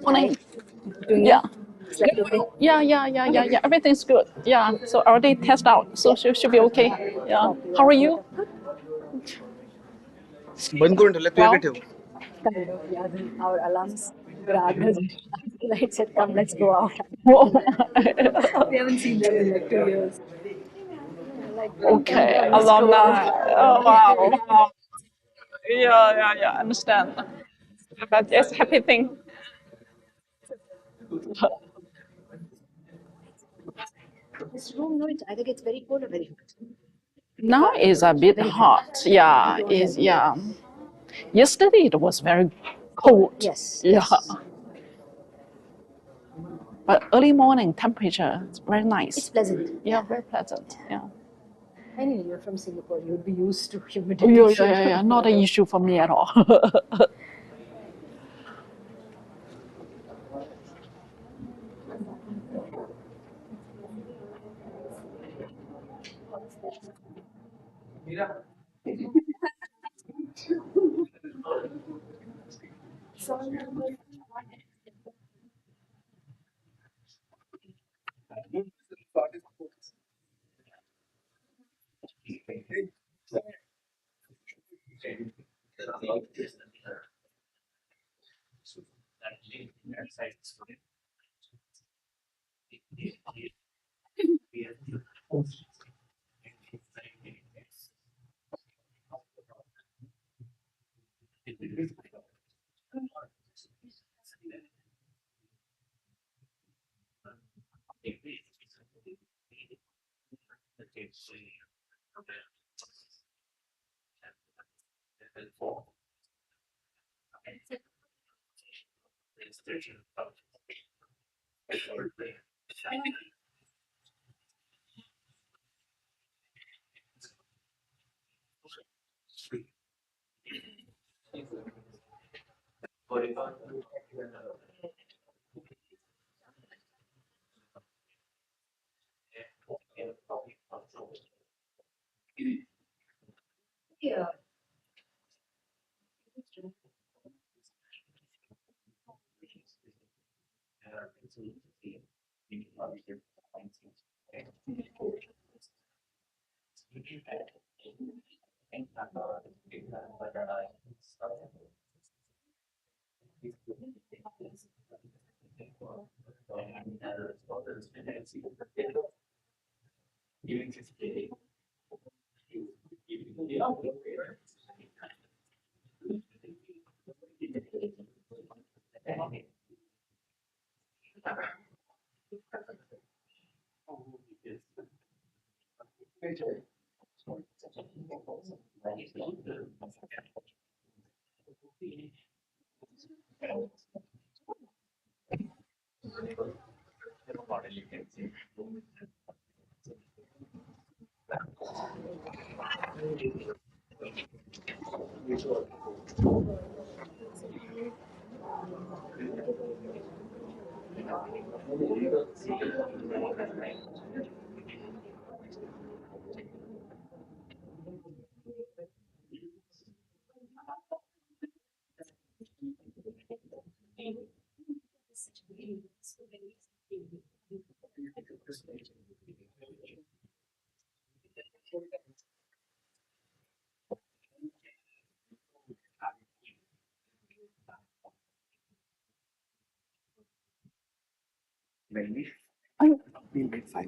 Morning. Yeah. Yeah. Everything's good. Yeah. So already test out. So should be okay. Yeah. How are you? Well, Our alarms grabbed us. Light said, "Come, let's go out." We haven't seen them in like 2 years. okay. Alumni. Oh, wow. Yeah. Understand. But it's a happy thing. This room, no, it either gets very cold or very hot. Now is a bit hot. Yeah. Yeah. Yesterday it was very cold. Yes. Yeah. But early morning temperature is very nice. It's pleasant. Yeah, very pleasant. Yeah. Anyway, you're from Singapore. You'd be used to humidity. Yeah. Not an issue for me at all.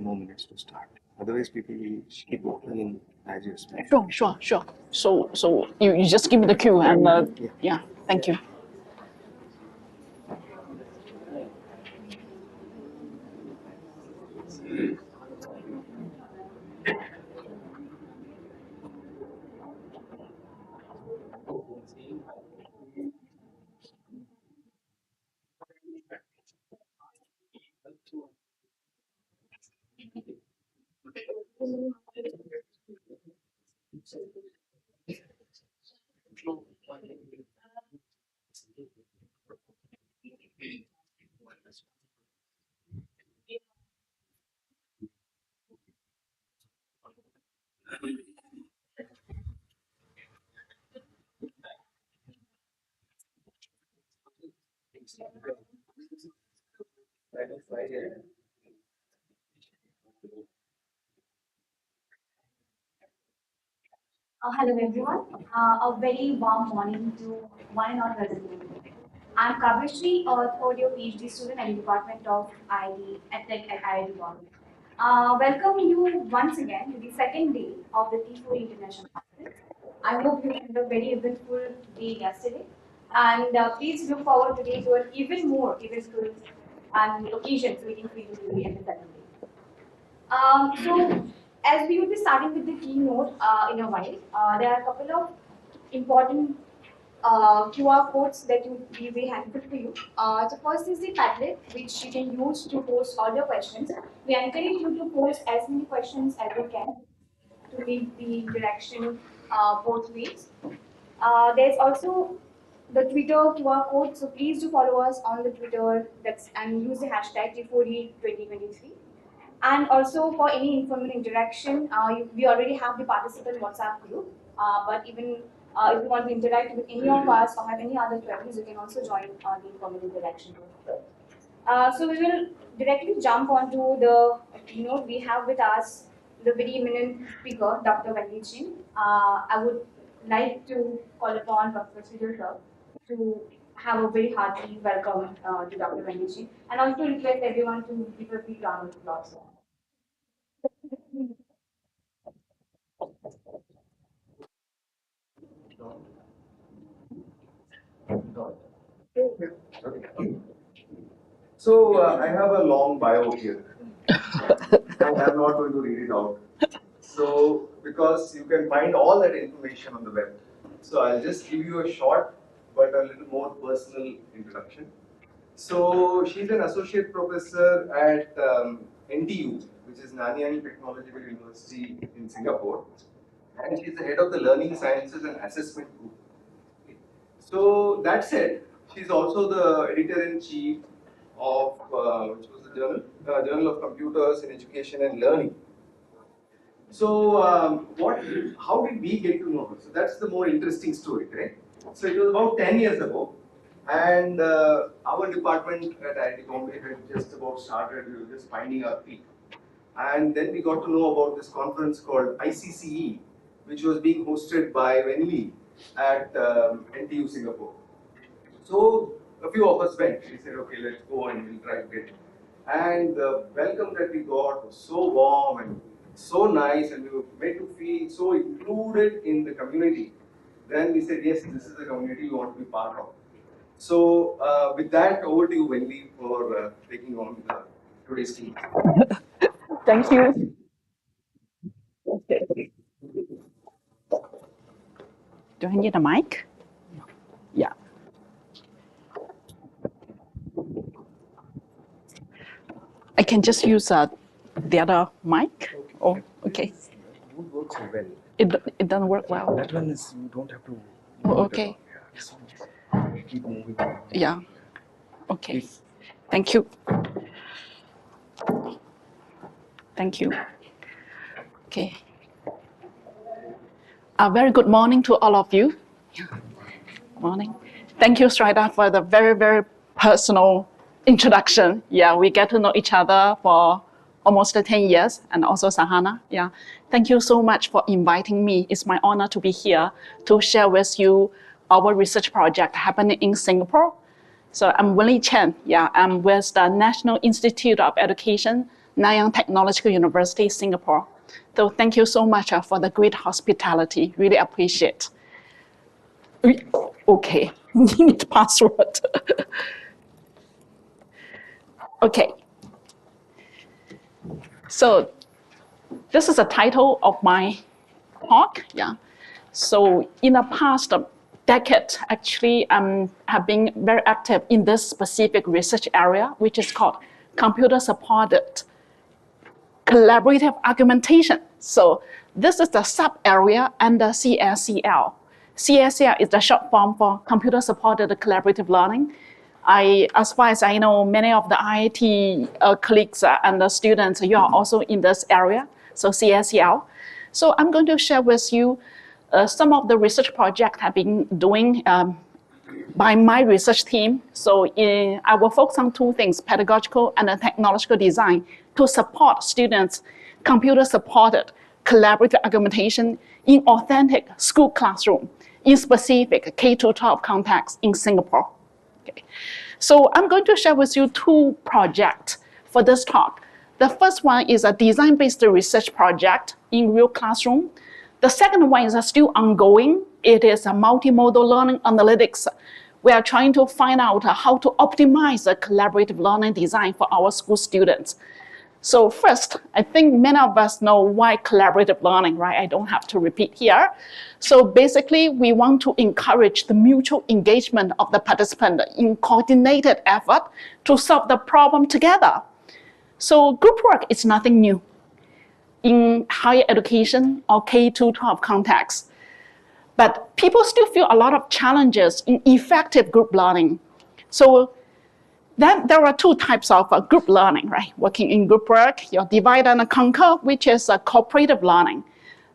10 more minutes to start. Otherwise, people will keep walking in as you speak. Sure. So you just give me the cue and yeah, thank you. Hello everyone. A very warm morning to one and all present. I'm Kavishri, a third year PhD student at the Department of IIT EdTech at IIT Bombay. Welcome you once again to the second day of the T4E International Conference. I hope you had a very eventful day yesterday, and please look forward today to an even more eventful and occasions waiting for you today at the second day. So, as we will be starting with the keynote in a while, there are a couple of important QR codes that will be very helpful for you. So first is the Padlet, which you can use to post all your questions. We encourage you to post as many questions as you can to make the interaction both ways. There's also the Twitter QR code, so please do follow us on the Twitter and use the hashtag T4E2023. And also for any informal interaction, we already have the participant WhatsApp group. But even if you want to interact with any of us or have any other queries, you can also join the informal interaction group. So we will directly jump onto the keynote. We have with us the very eminent speaker, Dr. Wenli Chen. I would like to call upon Professor sir to have a very hearty welcome to Dr. Wenli Chen, and also request everyone to give a big round of applause. So I have a long bio here, and I'm not going to read it out. So because you can find all that information on the web, so I'll just give you a short but a little more personal introduction. So she's an associate professor at NTU, which is Nanyang Technological University in Singapore, and she's the head of the Learning Sciences and Assessment Group. So that said, she's also the editor-in-chief of which was the Journal of Computers in Education and Learning. So how did we get to know her? So that's the more interesting story, right? So it was about 10 years ago, and our department at IIT Bombay had just about started. We were just finding our feet, and then we got to know about this conference called ICCE, which was being hosted by Wenli at NTU Singapore. So a few of us went. We said, okay, let's go and we'll try to get it. And the welcome that we got was so warm and so nice, and we were made to feel so included in the community. Then we said, yes, this is the community we want to be part of. So with that, over to you, Wenli, for taking on today's team. Thank you. Okay. Do I need a mic? Yeah. I can just use the other mic. Oh, okay. It works well. It doesn't work well. That one is, you don't have to. Oh, okay. Keep moving. Yeah. Okay. Thank you. Thank you. Okay. A very good morning to all of you. Morning. Thank you, Sridhar, for the very, very personal introduction. Yeah, we get to know each other for almost 10 years, and also Sahana. Yeah, thank you so much for inviting me. It's my honor to be here to share with you our research project happening in Singapore. So I'm Wenli Chen. Yeah, I'm with the National Institute of Education, Nanyang Technological University, Singapore. So thank you so much for the great hospitality. Really appreciate. Okay, need password. Okay. So this is the title of my talk. Yeah. So in the past decade, actually, have been very active in this specific research area, which is called computer-supported collaborative argumentation. So this is the sub-area under CSCL. CSCL is the short form for computer-supported collaborative learning. As far as I know, many of the IIT colleagues and the students, you are also in this area, so CSCL. So I'm going to share with you some of the research projects I've been doing by my research team. So I will focus on two things, pedagogical and technological design, to support students' computer-supported collaborative argumentation in authentic school classroom, in specific K-12 context in Singapore. Okay. So I'm going to share with you two projects for this talk. The first one is a design-based research project in real classroom. The second one is still ongoing. It is a multimodal learning analytics. We are trying to find out how to optimize the collaborative learning design for our school students. So first, I think many of us know why collaborative learning, right? I don't have to repeat here. So basically, we want to encourage the mutual engagement of the participant in coordinated effort to solve the problem together. So group work is nothing new in higher education or K-12 context. But people still feel a lot of challenges in effective group learning. So then there are two types of group learning, right? Working in group work, you divide and conquer, which is cooperative learning.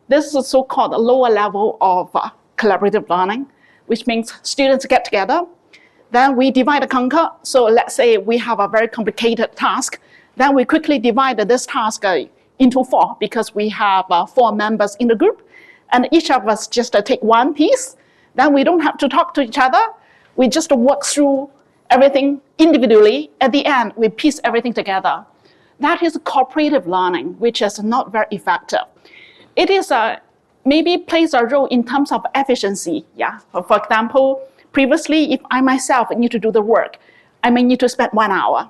This is a so-called lower level of collaborative learning, which means students get together, then we divide and conquer. So let's say we have a very complicated task, then we quickly divide this task into four because we have 4 members in the group, and each of us just take one piece. Then we don't have to talk to each other. We just work through everything individually. At the end, we piece everything together. That is cooperative learning, which is not very effective. It is maybe plays a role in terms of efficiency. Yeah. For example, previously, if I myself need to do the work, I may need to spend 1 hour.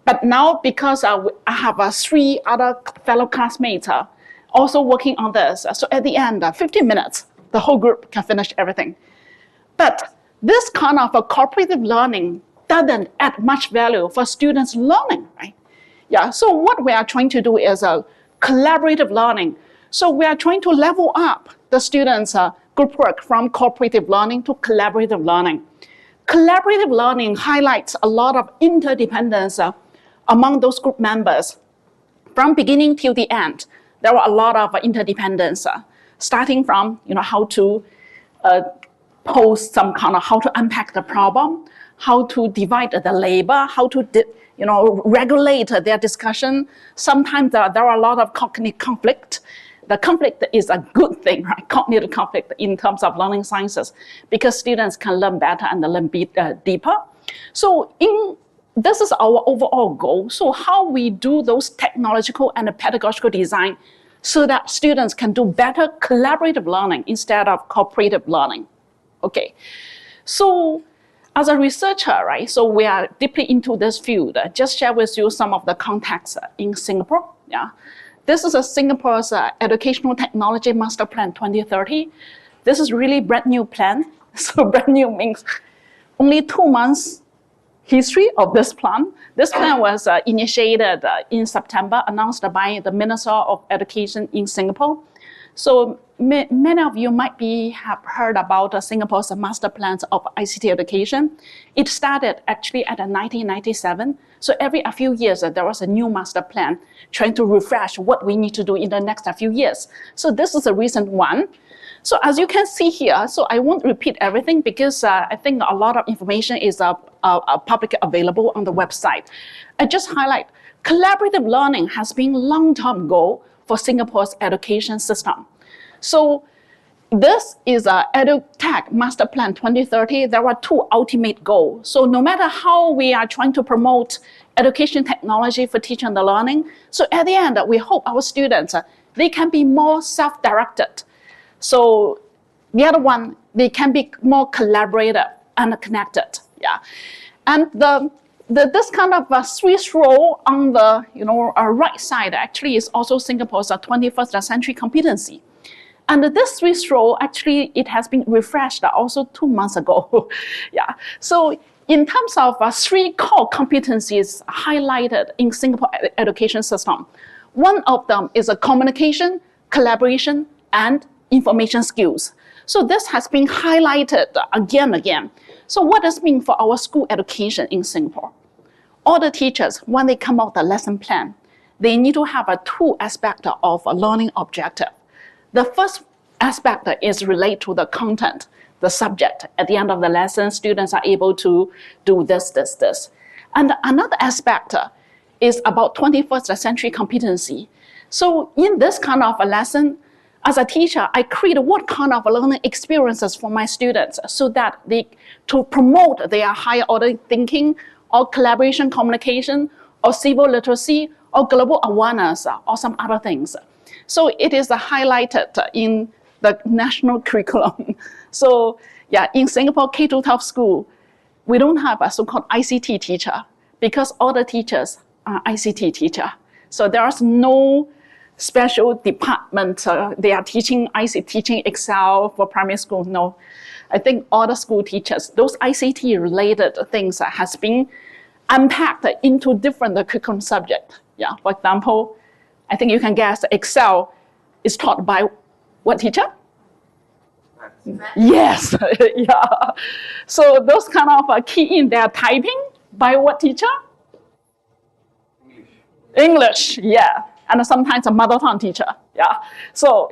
But now, because I have 3 other fellow classmates also working on this, so at the end, 15 minutes, the whole group can finish everything. But this kind of a cooperative learning doesn't add much value for students' learning, right? Yeah, so what we are trying to do is a collaborative learning. So we are trying to level up the students' group work from cooperative learning to collaborative learning. Collaborative learning highlights a lot of interdependence among those group members. From beginning till the end, there were a lot of interdependence, starting from how to pose some kind of, how to unpack the problem, how to divide the labor, how to regulate their discussion. Sometimes there are a lot of cognitive conflict. The conflict is a good thing, right? Cognitive conflict in terms of learning sciences, because students can learn better and learn deeper. So this is our overall goal. So how we do those technological and pedagogical design so that students can do better collaborative learning instead of cooperative learning. Okay, so as a researcher, right, so we are deeply into this field. Just share with you some of the context in Singapore. Yeah, this is Singapore's Educational Technology Master Plan 2030. This is really brand new plan. So brand new means only 2 months history of this plan. This plan was initiated in September, announced by the Minister of Education in Singapore. So many of you might have heard about Singapore's master plans of ICT education. It started actually at 1997. So every few years, there was a new master plan trying to refresh what we need to do in the next few years. So this is a recent one. So as you can see here, so I won't repeat everything because I think a lot of information is publicly available on the website. I just highlight collaborative learning has been a long-term goal for Singapore's education system. So this is EdTech Master Plan 2030. There are 2 ultimate goals. So no matter how we are trying to promote education technology for teaching and learning. So at the end, we hope our students, they can be more self-directed. So the other one, they can be more collaborative and connected. Yeah, and this kind of Swiss roll on the right side actually is also Singapore's 21st century competency. And this Swiss roll, actually, it has been refreshed also 2 months ago. Yeah. So in terms of 3 core competencies highlighted in Singapore education system, one of them is a communication, collaboration, and information skills. So this has been highlighted again and again. So what does it mean for our school education in Singapore? All the teachers, when they come out with a lesson plan, they need to have a 2 aspects of a learning objective. The first aspect is related to the content, the subject. At the end of the lesson, students are able to do this. And another aspect is about 21st century competency. So in this kind of a lesson, as a teacher, I create what kind of learning experiences for my students so that to promote their higher order thinking or collaboration, communication, or civil literacy, or global awareness, or some other things. So it is highlighted in the national curriculum. So yeah, in Singapore K-12 school, we don't have a so-called ICT teacher because all the teachers are ICT teacher. So there is no special department. They are teaching teaching Excel for primary school. No, I think all the school teachers, those ICT related things has been unpacked into different curriculum subjects. Yeah, for example, I think you can guess Excel is taught by what teacher? Yes, yeah. So those kind of key in their typing by what teacher? English, yeah. And sometimes a mother tongue teacher, yeah. So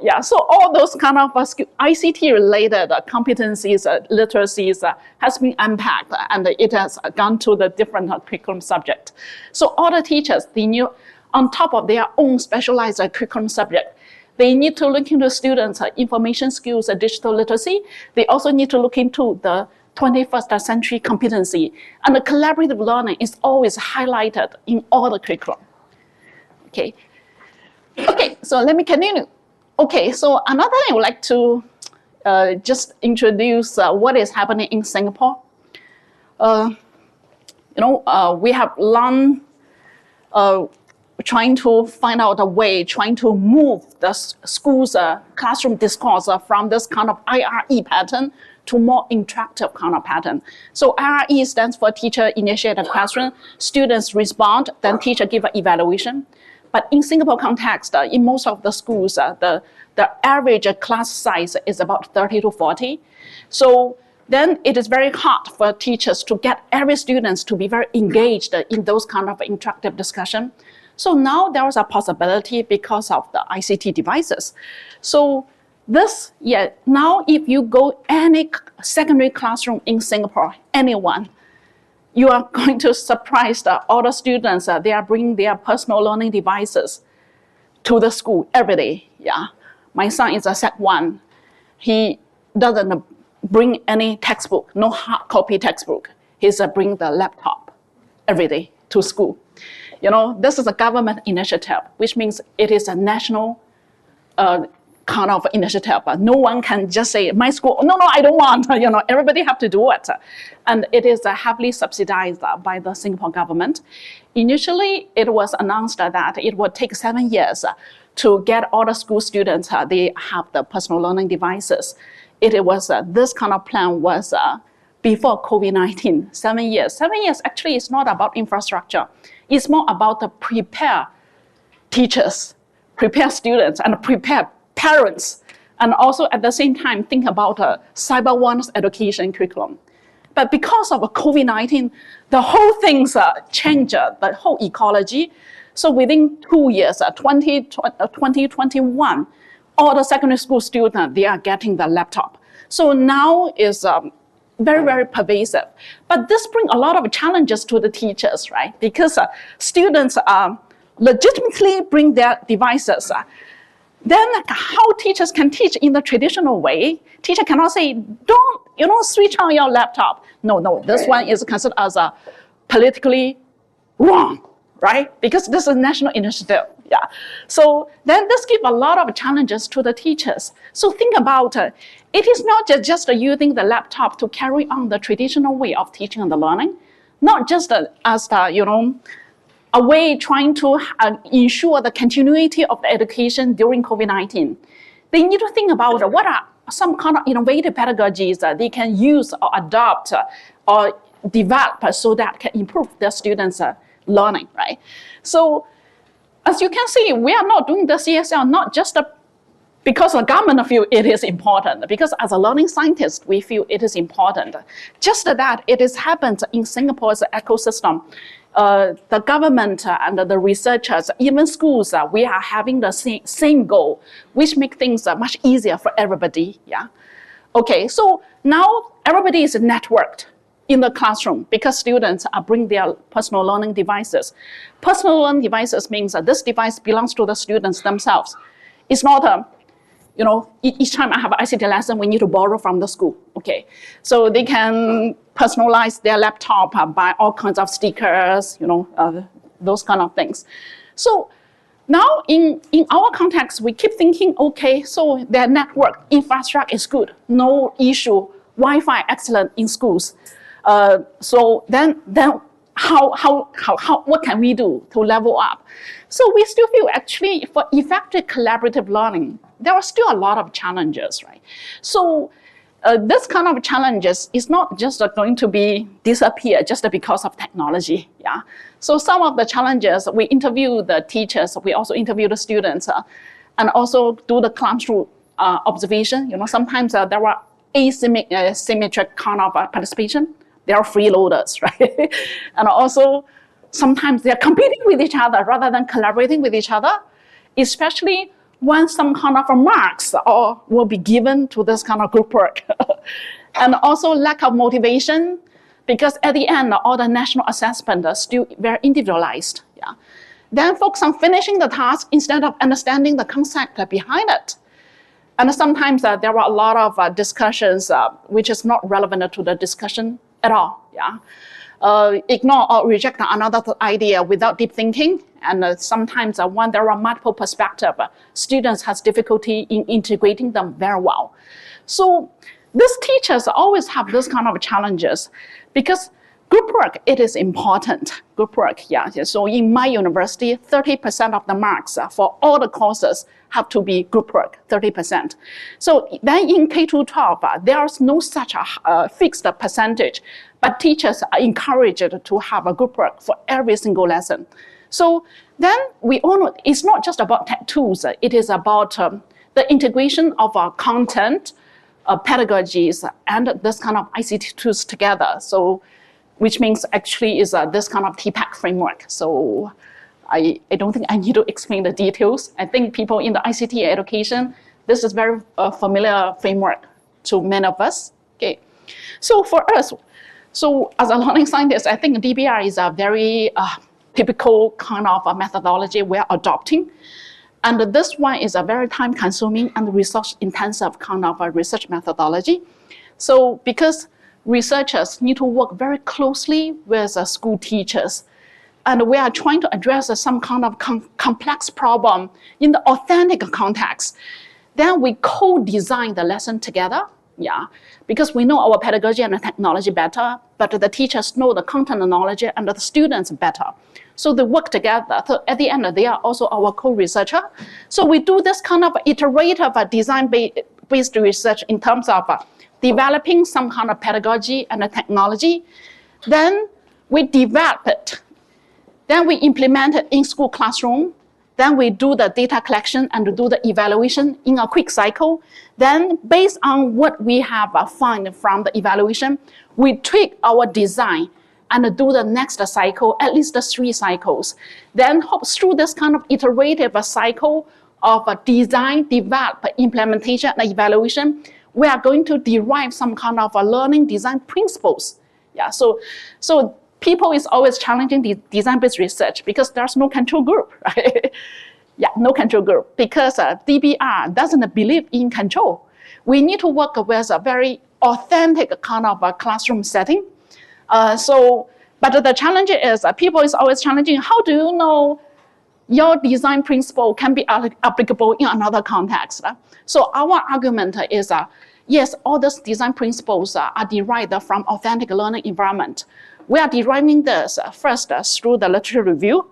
all those kind of ICT related competencies, literacies has been unpacked and it has gone to the different curriculum subject. So all the teachers, they knew on top of their own specialized curriculum subject, they need to look into students' information skills, digital literacy. They also need to look into the 21st century competency. And the collaborative learning is always highlighted in all the curriculum. Okay, so let me continue. Okay, so another thing I would like to just introduce what is happening in Singapore. We have long trying to find out a way, trying to move the school's classroom discourse from this kind of IRE pattern to more interactive kind of pattern. So IRE stands for teacher-initiated question. Students respond, then teacher give an evaluation. But in Singapore context, in most of the schools, the average class size is about 30 to 40. So then it is very hard for teachers to get every student to be very engaged in those kind of interactive discussion. So now there is a possibility because of the ICT devices. So now if you go any secondary classroom in Singapore, anyone, you are going to surprise all the students. They are bringing their personal learning devices to the school every day. Yeah, my son is a Sec 1. He doesn't bring any textbook, no hard copy textbook. He's bring the laptop every day to school. This is a government initiative, which means it is a national kind of initiative. No one can just say, my school, no, I don't want, everybody have to do it. And it is heavily subsidized by the Singapore government. Initially, it was announced that it would take 7 years to get all the school students, they have the personal learning devices. It was, this kind of plan was before COVID-19, 7 years. 7 years actually is not about infrastructure. It's more about the prepare teachers, prepare students, and prepare parents, and also at the same time think about a cyber awareness education curriculum. But because of COVID-19, the whole things changed, the whole ecology. So within 2 years, 2021, all the secondary school students, they are getting the laptop. So now is very, very pervasive. But this brings a lot of challenges to the teachers, right? Because students legitimately bring their devices. Then how teachers can teach in the traditional way? Teacher cannot say, don't switch on your laptop. No, this one is considered as a politically Wrong, right? Because this is a national initiative. Yeah. So then this gives a lot of challenges to the teachers. So think about it is not just using the laptop to carry on the traditional way of teaching and learning, not just as the, a way trying to ensure the continuity of the education during COVID-19. They need to think about what are some kind of innovative pedagogies that they can use or adopt or develop so that can improve their students' learning, right? So as you can see, we are not doing the CSL not just because the government feel it is important, because as a learning scientist, we feel it is important. Just that it is happened in Singapore's ecosystem. The government and the researchers, even schools, we are having the same goal, which makes things much easier for everybody. Yeah. Okay, so now everybody is networked in the classroom because students bring their personal learning devices. Personal learning devices means that this device belongs to the students themselves. It's not each time I have an ICT lesson, we need to borrow from the school. Okay, so they can personalize their laptop, buy all kinds of stickers, those kind of things. So now in our context, we keep thinking, okay, so their network infrastructure is good, no issue, Wi-Fi excellent in schools. So then what can we do to level up? So we still feel actually for effective collaborative learning, there are still a lot of challenges, right? So this kind of challenges is not just going to disappear just because of technology, yeah? So some of the challenges, we interview the teachers, we also interview the students, and also do the classroom observation. Sometimes there are asymmetric kind of participation. They are freeloaders, right? And also, sometimes they're competing with each other rather than collaborating with each other, especially when some kind of marks will be given to this kind of group work. And also lack of motivation, because at the end, all the national assessment are still very individualized. Yeah. Then focus on finishing the task instead of understanding the concept behind it. And sometimes there are a lot of discussions which is not relevant to the discussion at all. Yeah. Ignore or reject another idea without deep thinking. And sometimes when there are multiple perspectives, students have difficulty in integrating them very well. So these teachers always have this kind of challenges because group work, it is important. Group work, yeah. So in my university, 30% of the marks for all the courses have to be group work, 30%. So then in K-12, there's no such a fixed percentage, but teachers are encouraged to have a group work for every single lesson. So then we all know it's not just about tech tools, it is about the integration of our content, pedagogies, and this kind of ICT tools together. So which means actually is this kind of TPAC framework. So I don't think I need to explain the details. I think people in the ICT education, this is very familiar framework to many of us. Okay, so for us, so as a learning scientist, I think DBR is a very typical kind of a methodology we're adopting. And this one is a very time-consuming and resource-intensive kind of a research methodology. So because researchers need to work very closely with school teachers, and we are trying to address some kind of complex problem in the authentic context, then we co-design the lesson together. Yeah, because we know our pedagogy and the technology better, but the teachers know the content and knowledge and the students better. So they work together. So at the end, they are also our co-researcher. So we do this kind of iterative design-based research in terms of developing some kind of pedagogy and technology. Then we develop it. Then we implement it in school classroom. Then we do the data collection and do the evaluation in a quick cycle. Then based on what we have found from the evaluation, we tweak our design and do the next cycle, at least 3 cycles. Then through this kind of iterative cycle of design, develop, implementation, and evaluation, we are going to derive some kind of learning design principles. Yeah, so people is always challenging the design-based research because there's no control group, right? Yeah, no control group, because DBR doesn't believe in control. We need to work with a very authentic kind of a classroom setting. So But the challenge is people is always challenging, how do you know your design principle can be applicable in another context? So our argument is, yes, all these design principles are derived from authentic learning environment. We are deriving this first through the literature review,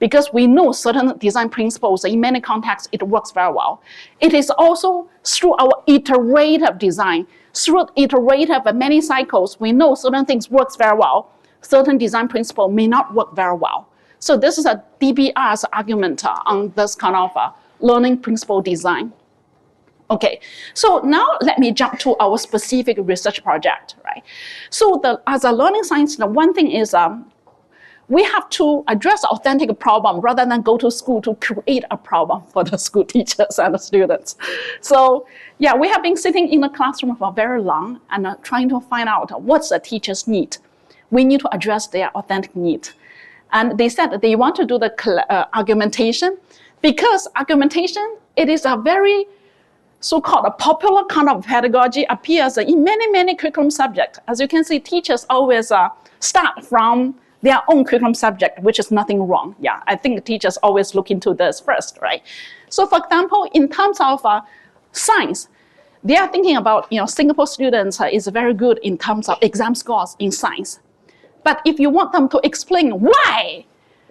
because we know certain design principles, in many contexts, it works very well. It is also through our iterative design. Through iterative many cycles, we know certain things works very well. Certain design principle may not work very well. So this is a DBR's argument on this kind of learning principle design. Okay, so now let me jump to our specific research project, right? So as a learning science, the one thing is we have to address authentic problem rather than go to school to create a problem for the school teachers and the students. So yeah, we have been sitting in the classroom for very long and trying to find out what's the teacher's need. We need to address their authentic need. And they said they want to do the argumentation, because argumentation, it is a very so-called a popular kind of pedagogy, appears in many, many curriculum subjects. As you can see, teachers always start from their own curriculum subject, which is nothing wrong. Yeah, I think teachers always look into this first, right? So for example, in terms of science, they are thinking about, Singapore students is very good in terms of exam scores in science. But if you want them to explain why,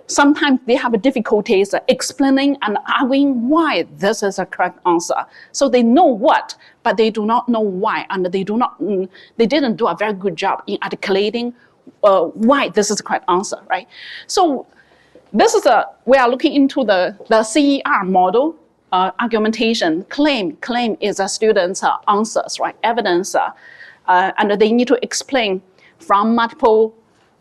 sometimes they have difficulties explaining and arguing why this is a correct answer. So they know what, but they do not know why, and they didn't do a very good job in articulating why this is the correct answer, right? So this is we are looking into the CER model, argumentation, claim is a student's answers, right? Evidence, and they need to explain from multiple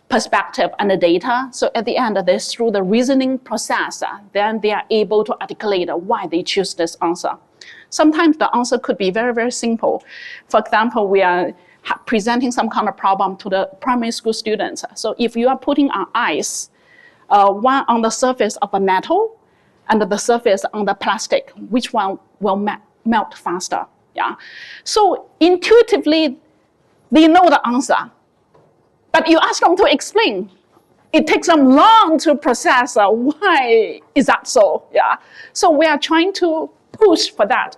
perspective and the data. So at the end, through the reasoning process, then they are able to articulate why they choose this answer. Sometimes the answer could be very, very simple. For example, we are presenting some kind of problem to the primary school students. So if you are putting on ice, one on the surface of a metal and the surface on the plastic, which one will melt faster? Yeah. So intuitively, they know the answer. But you ask them to explain. It takes them long to process why is that so? Yeah. So we are trying to push for that.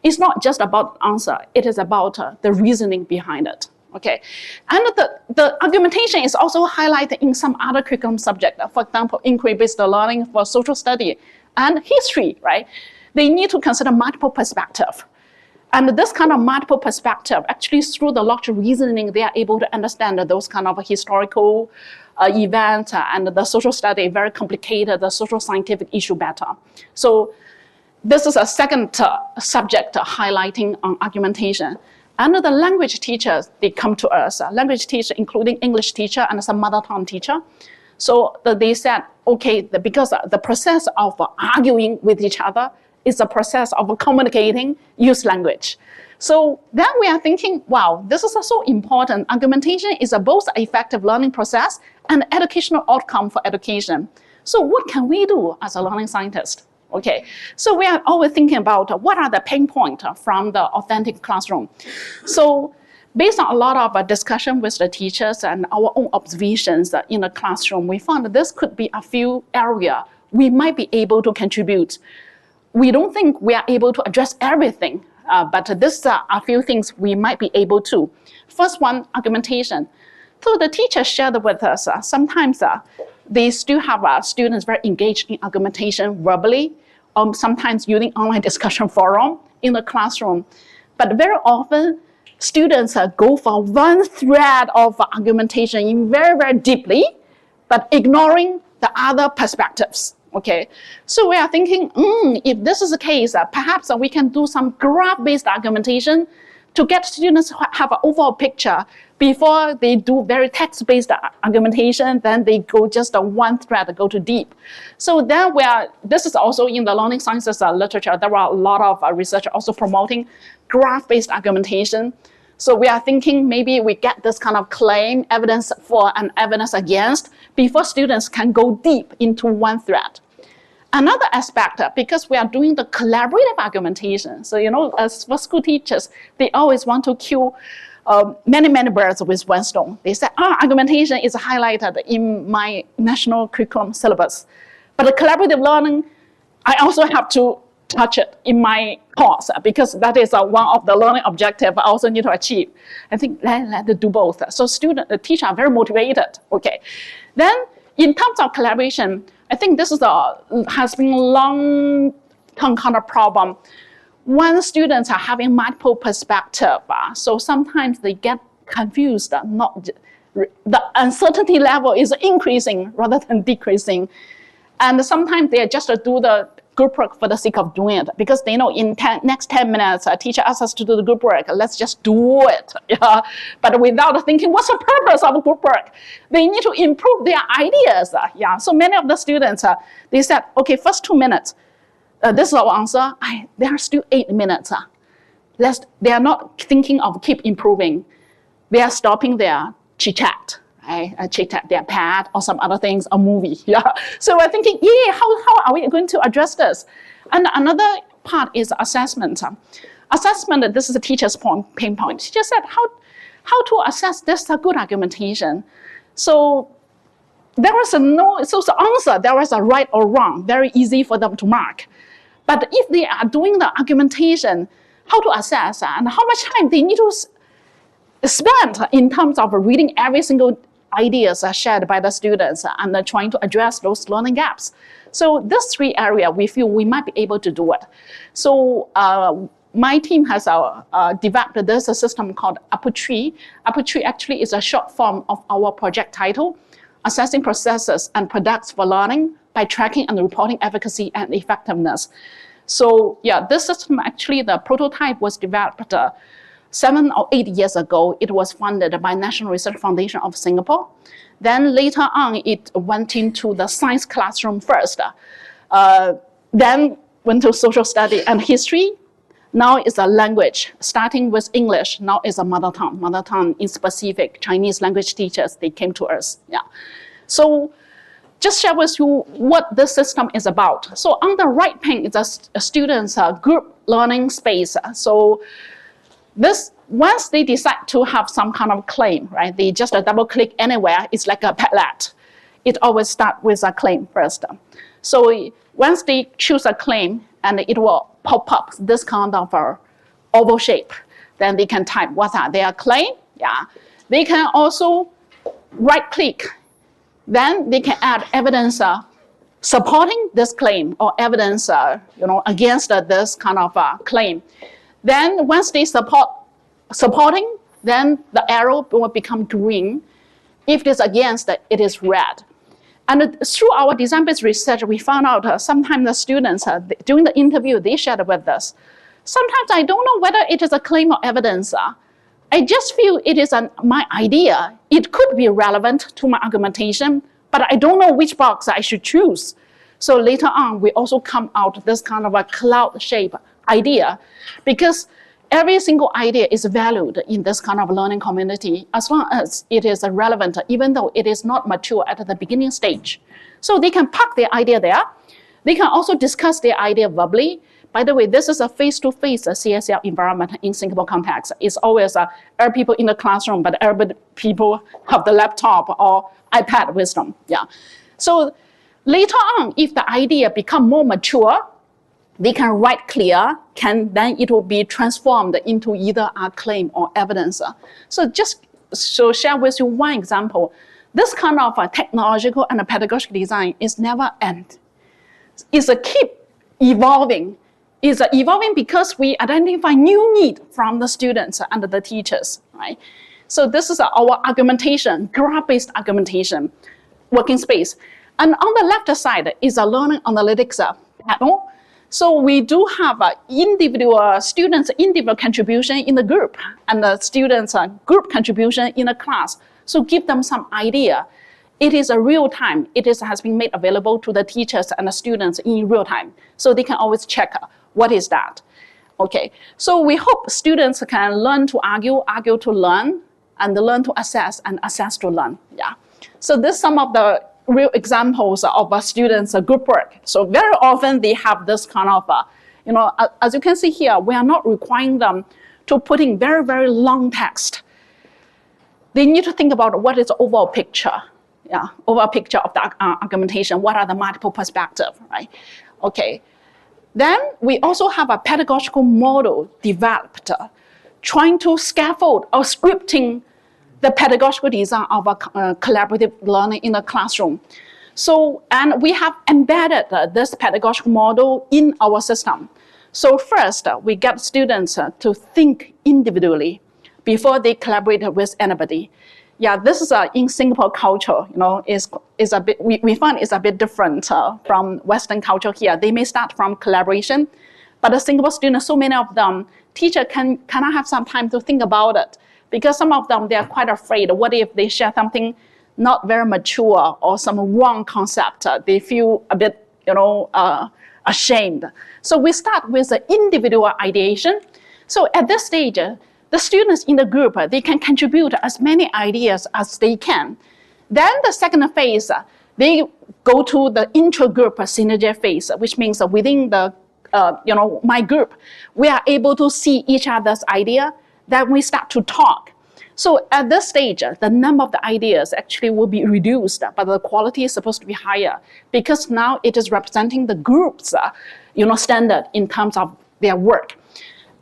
It's not just about answer. It is about the reasoning behind it. Okay. And the argumentation is also highlighted in some other curriculum subject. For example, inquiry-based learning for social study and history, right? They need to consider multiple perspectives. And this kind of multiple perspective, actually through the logical reasoning, they are able to understand those kind of historical events and the social study, very complicated, the social scientific issue better. So this is a second subject highlighting on argumentation. And the language teachers, they come to us, language teacher, including English teacher and some mother tongue teacher. So they said, okay, because the process of arguing with each other is a process of communicating, use language. So then we are thinking, wow, this is so important. Argumentation is both an effective learning process and educational outcome for education. So what can we do as a learning scientist? Okay, so we are always thinking about what are the pain points from the authentic classroom. So based on a lot of discussion with the teachers and our own observations in the classroom, we found that this could be a few areas we might be able to contribute. We don't think we are able to address everything, but this are a few things we might be able to. First one, argumentation. So the teacher shared with us, sometimes they still have students very engaged in argumentation verbally, sometimes using online discussion forum in the classroom. But very often, students go for one thread of argumentation in very, very deeply, but ignoring the other perspectives. Okay, so we are thinking, if this is the case, perhaps we can do some graph-based argumentation to get students to have an overall picture before they do very text-based argumentation, then they go just one thread, go too deep. So then this is also in the learning sciences literature, there are a lot of research also promoting graph-based argumentation. So we are thinking maybe we get this kind of claim, evidence for and evidence against, before students can go deep into one thread. Another aspect, because we are doing the collaborative argumentation. So, as for school teachers, they always want to kill many birds with one stone. They say, argumentation is highlighted in my national curriculum syllabus. But the collaborative learning, I also have to touch it in my course because that is one of the learning objectives I also need to achieve. I think let's do both. So the teacher are very motivated. Okay. Then in terms of collaboration, I think this is has been a long-term kind of problem. When students are having multiple perspectives, so sometimes they get confused. The uncertainty level is increasing rather than decreasing. And sometimes they just do the group work for the sake of doing it because they know in next 10 minutes, a teacher asks us to do the group work, let's just do it. Yeah? But without thinking, what's the purpose of group work? They need to improve their ideas. Yeah. So many of the students, they said, okay, first 2 minutes, this is our answer. There are still 8 minutes. They are not thinking of keep improving. They are stopping their chit-chat. Chit-chat their pad or some other things, a movie. Yeah. So we're thinking, how are we going to address this? And another part is assessment. Assessment, this is the teacher's pain point. She just said, how to assess this good argumentation? So there was the answer, there was a right or wrong, very easy for them to mark. But if they are doing the argumentation, how to assess and how much time they need to spend in terms of reading every single ideas shared by the students and trying to address those learning gaps. So these 3 areas, we feel we might be able to do it. So my team has developed this system called T4E. T4E actually is a short form of our project title, Assessing Processes and Products for Learning by Tracking and Reporting Efficacy and Effectiveness. So yeah, this system actually, the prototype was developed 7 or 8 years ago. It was funded by National Research Foundation of Singapore. Then later on, it went into the science classroom first. Then went to social study and history. Now it's a language, starting with English. Now it's a mother tongue. Mother tongue in specific, Chinese language teachers, they came to us. Yeah. So just share with you what this system is about. So on the right pane is a student's group learning space. So this, once they decide to have some kind of claim, right? They just double click anywhere. It's like a Padlet. It always starts with a claim first. So once they choose a claim, and it will pop up this kind of oval shape. Then they can type what are their claim. Yeah. They can also right click. Then they can add evidence supporting this claim or evidence against this kind of claim. Then once they supporting, then the arrow will become green. If it is against, it is red. And through our design-based research, we found out sometimes the students, during the interview, they shared with us. Sometimes I don't know whether it is a claim or evidence. I just feel it is my idea. It could be relevant to my argumentation, but I don't know which box I should choose. So later on, we also come out with this kind of a cloud-shaped idea, because every single idea is valued in this kind of learning community as long as it is relevant, even though it is not mature at the beginning stage. So they can park their idea there. They can also discuss their idea verbally. By the way, this is a face-to-face CSL environment in Singapore context. It's always every people in the classroom, but every people have the laptop or iPad with them. Yeah. So later on, if the idea become more mature, they can write clear, then it will be transformed into either a claim or evidence. So just to share with you one example, this kind of technological and pedagogical design is never end. It's a keep evolving. It's evolving because we identify new need from the students and the teachers, right? So this is our argumentation, graph-based argumentation, working space. And on the left side is a learning analytics panel. So we do have individual students' individual contribution in the group and the students' group contribution in a class. So give them some idea. It is a real time. Has been made available to the teachers and the students in real time. So they can always check what is that. Okay, so we hope students can learn to argue, argue to learn, and learn to assess, and assess to learn. Yeah. So this is some of the real examples of students' group work. So very often they have this kind of, as you can see here, we are not requiring them to put in very, very long text. They need to think about what is the overall picture, overall picture of the argumentation, what are the multiple perspectives, right? Okay. Then we also have a pedagogical model developed, trying to scaffold or scripting the pedagogical design of a collaborative learning in the classroom. So, and we have embedded this pedagogical model in our system. So first, we get students to think individually before they collaborate with anybody. Yeah, this is in Singapore culture, is a bit, we find it's a bit different from Western culture here. They may start from collaboration, but the Singapore students, so many of them, teacher cannot have some time to think about it, because some of them, they are quite afraid. What if they share something not very mature or some wrong concept? They feel a bit, ashamed. So we start with the individual ideation. So at this stage, the students in the group, they can contribute as many ideas as they can. Then the second phase, they go to the intra-group synergy phase, which means within the, my group, we are able to see each other's idea. Then we start to talk. So at this stage, the number of the ideas actually will be reduced, but the quality is supposed to be higher, because now it is representing the group's, standard in terms of their work.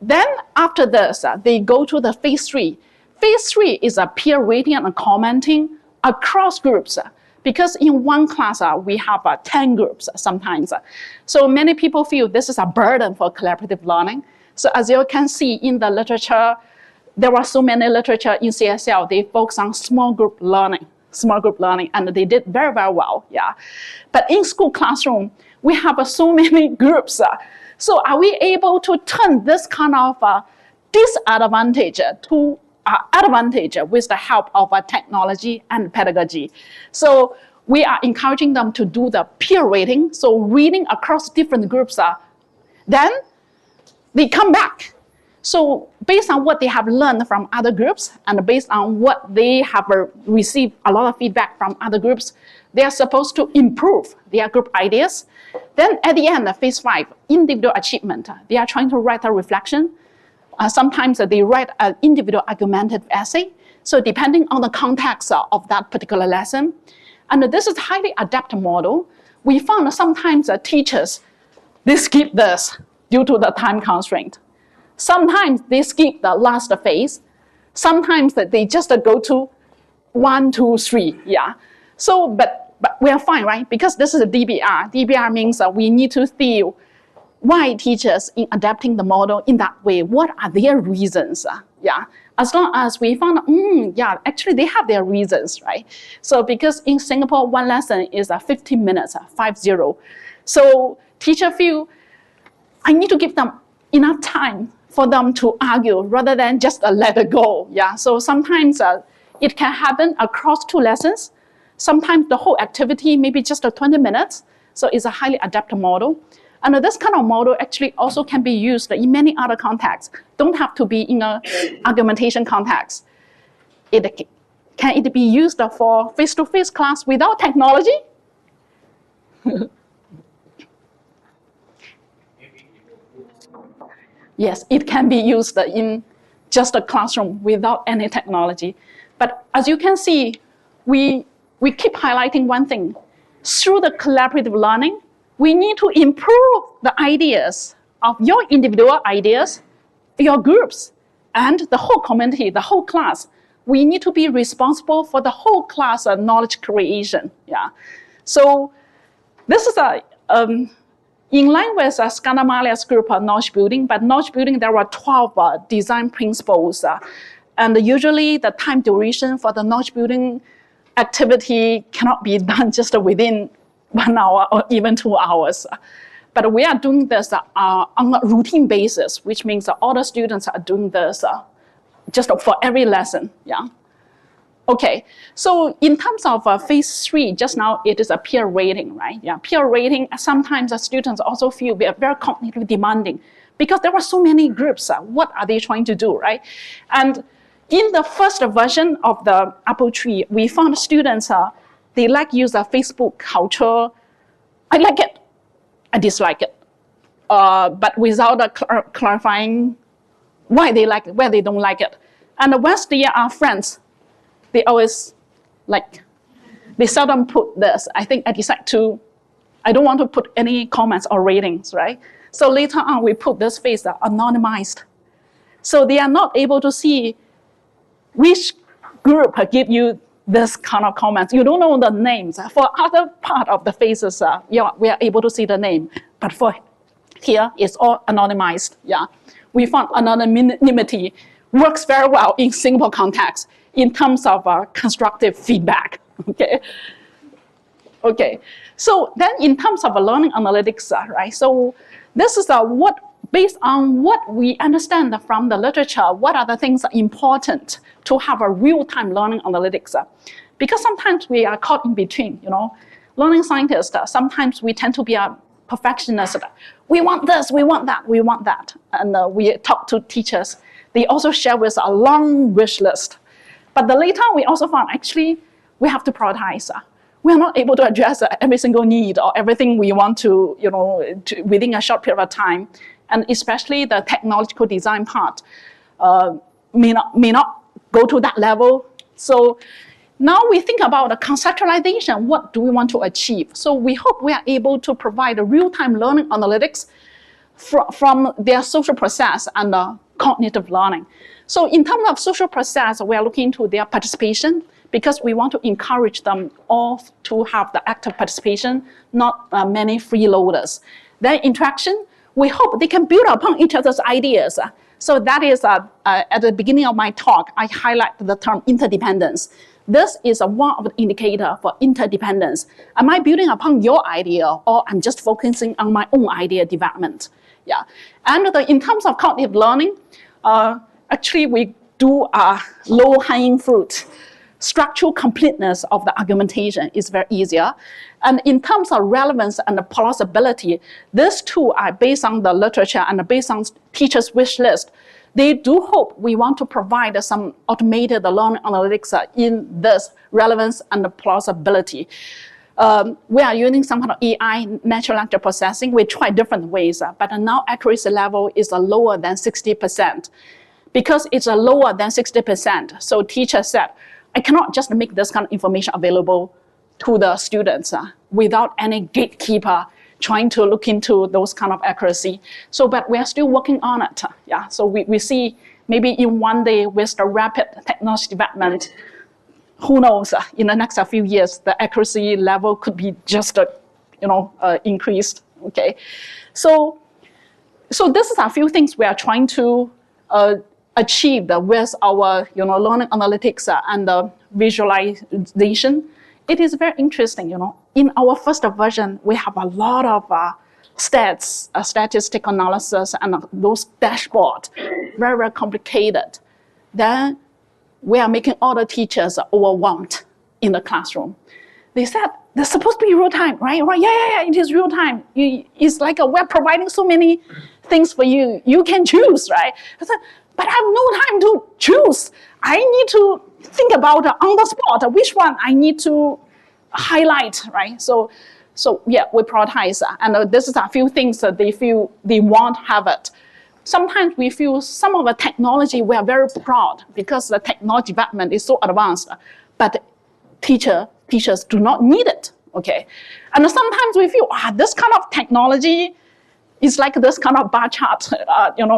Then after this, they go to the phase 3. Phase 3 is a peer rating and commenting across groups, because in one class, we have 10 groups sometimes. So many people feel this is a burden for collaborative learning. So as you can see in the literature, there are so many literature in CSL, they focus on small group learning, and they did very, very well, yeah. But in school classroom, we have so many groups. So are we able to turn this kind of disadvantage to advantage with the help of technology and pedagogy? So we are encouraging them to do the peer rating, so reading across different groups. Then they come back. So based on what they have learned from other groups and based on what they have received a lot of feedback from other groups, they are supposed to improve their group ideas. Then at the end, phase 5, individual achievement, they are trying to write a reflection. Sometimes they write an individual argumentative essay. So depending on the context of that particular lesson. And this is a highly adaptive model. We found sometimes teachers, they skip this due to the time constraint. Sometimes they skip the last phase. Sometimes they just go to 1, 2, 3, yeah. So, but we are fine, right? Because this is a DBR. DBR means we need to see why teachers in adapting the model in that way, what are their reasons, yeah. As long as we found, yeah, actually they have their reasons, right? So because in Singapore, one lesson is 15 minutes, 50. So teacher feel, I need to give them enough time for them to argue rather than just let it go. Yeah, so sometimes it can happen across 2 lessons. Sometimes the whole activity maybe just 20 minutes. So it's a highly adaptive model. And this kind of model actually also can be used in many other contexts. Don't have to be in an argumentation context. Can it be used for face-to-face class without technology? Yes, it can be used in just a classroom without any technology. But as you can see, we keep highlighting one thing. Through the collaborative learning, we need to improve the ideas of your individual ideas, your groups, and the whole community, the whole class. We need to be responsible for the whole class knowledge creation. Yeah. So this is in line with Scandamalia's group knowledge building, but knowledge building, there were 12 design principles. And usually the time duration for the knowledge building activity cannot be done just within 1 hour or even 2 hours. But we are doing this on a routine basis, which means all the students are doing this just for every lesson, yeah. Okay, so in terms of phase 3, just now it is a peer rating, right? Yeah, peer rating, sometimes the students also feel very cognitively demanding because there are so many groups. What are they trying to do, right? And in the first version of the apple tree, we found students, they like use a Facebook culture. I like it, I dislike it, but without clarifying why they like it, why they don't like it. And once they are friends, they always they seldom put this. I think I decide to, I don't want to put any comments or ratings, right? So later on, we put this face anonymized. So they are not able to see which group give you this kind of comments. You don't know the names. For other part of the faces, yeah, we are able to see the name. But for here, it's all anonymized. Yeah, we found anonymity works very well in Singapore context in terms of constructive feedback. Okay. Okay. So then, in terms of learning analytics, right? So this is what, based on what we understand from the literature, what are the things important to have a real-time learning analytics? Because sometimes we are caught in between, you know. Learning scientists, sometimes we tend to be a perfectionist. We want this, we want that, we want that. And we talk to teachers. They also share with us a long wish list. But the later we also found, actually, we have to prioritize. We are not able to address every single need or everything we want to, you know, within a short period of time. And especially the technological design part may not go to that level. So now we think about the conceptualization. What do we want to achieve? So we hope we are able to provide a real-time learning analytics from their social process and cognitive learning. So in terms of social process, we are looking into their participation because we want to encourage them all to have the active participation, not many freeloaders. Their interaction, we hope they can build upon each other's ideas. So that is, at the beginning of my talk, I highlight the term interdependence. This is one of the indicators for interdependence. Am I building upon your idea, or I'm just focusing on my own idea development? Yeah. And in terms of cognitive learning, actually we do a low-hanging fruit. Structural completeness of the argumentation is very easier. And in terms of relevance and the plausibility, these two are based on the literature and based on teachers' wish list. They do hope we want to provide some automated learning analytics in this relevance and the plausibility. We are using some kind of AI, natural language processing. We try different ways, but now accuracy level is lower than 60%. Because it's lower than 60%, so teacher said, I cannot just make this kind of information available to the students without any gatekeeper trying to look into those kind of accuracy. So, but we are still working on it. Yeah, so we see maybe in one day with the rapid technology development, who knows, in the next few years, the accuracy level could be just, increased, okay? So this is a few things we are trying to achieve with our, learning analytics and the visualization. It is very interesting, In our first version, we have a lot of stats, statistical analysis, and those dashboards, very, very complicated. Then we are making all the teachers overwhelmed in the classroom. They said, there's supposed to be real time, right? Right? Yeah, it is real time. It's like we're providing so many things for you. You can choose, right? I said, but I have no time to choose. I need to think about on the spot which one I need to highlight, right? So yeah, we prioritize, and this is a few things that they feel they won't have it. Sometimes we feel some of the technology we are very proud because the technology development is so advanced, but teachers do not need it, okay? And sometimes we feel, this kind of technology is like this kind of bar chart,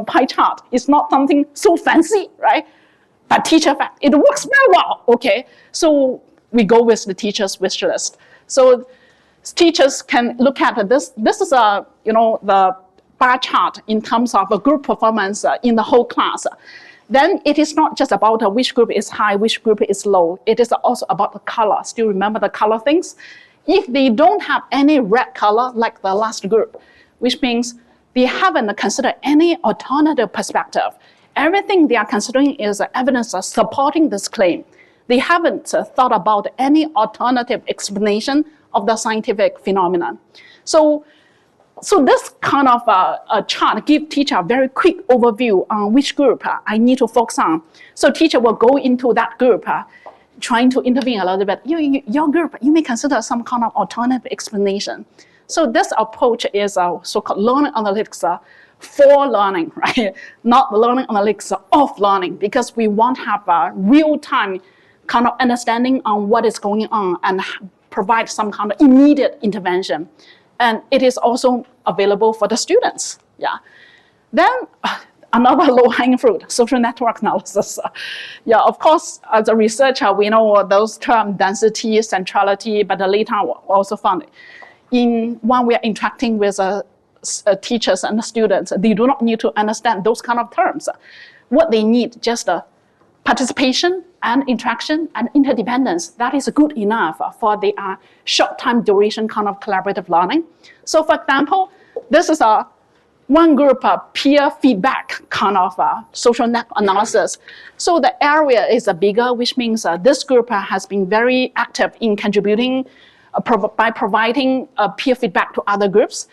pie chart. It's not something so fancy, right? But teacher fact, it works very well, okay? So we go with the teacher's wish list. So teachers can look at this. This is the bar chart in terms of a group performance in the whole class. Then it is not just about which group is high, which group is low. It is also about the color. Still remember the color things? If they don't have any red color like the last group, which means they haven't considered any alternative perspective. Everything they are considering is evidence supporting this claim. They haven't thought about any alternative explanation of the scientific phenomenon. So this kind of a chart gives teacher a very quick overview on which group I need to focus on. So teacher will go into that group, trying to intervene a little bit. Your group, you may consider some kind of alternative explanation. So this approach is a so-called learning analytics for learning, right? Not learning analytics of learning, because we want to have a real-time kind of understanding on what is going on and provide some kind of immediate intervention. And it is also available for the students, yeah. Then another low-hanging fruit, social network analysis. Yeah, of course, as a researcher, we know those terms, density, centrality, but later we also found when we are interacting with teachers and students, they do not need to understand those kind of terms. What they need, just participation and interaction and interdependence. That is good enough for the short time duration kind of collaborative learning. So for example, this is one group peer feedback kind of social network analysis. So the area is bigger, which means this group has been very active in contributing by providing peer feedback to other groups.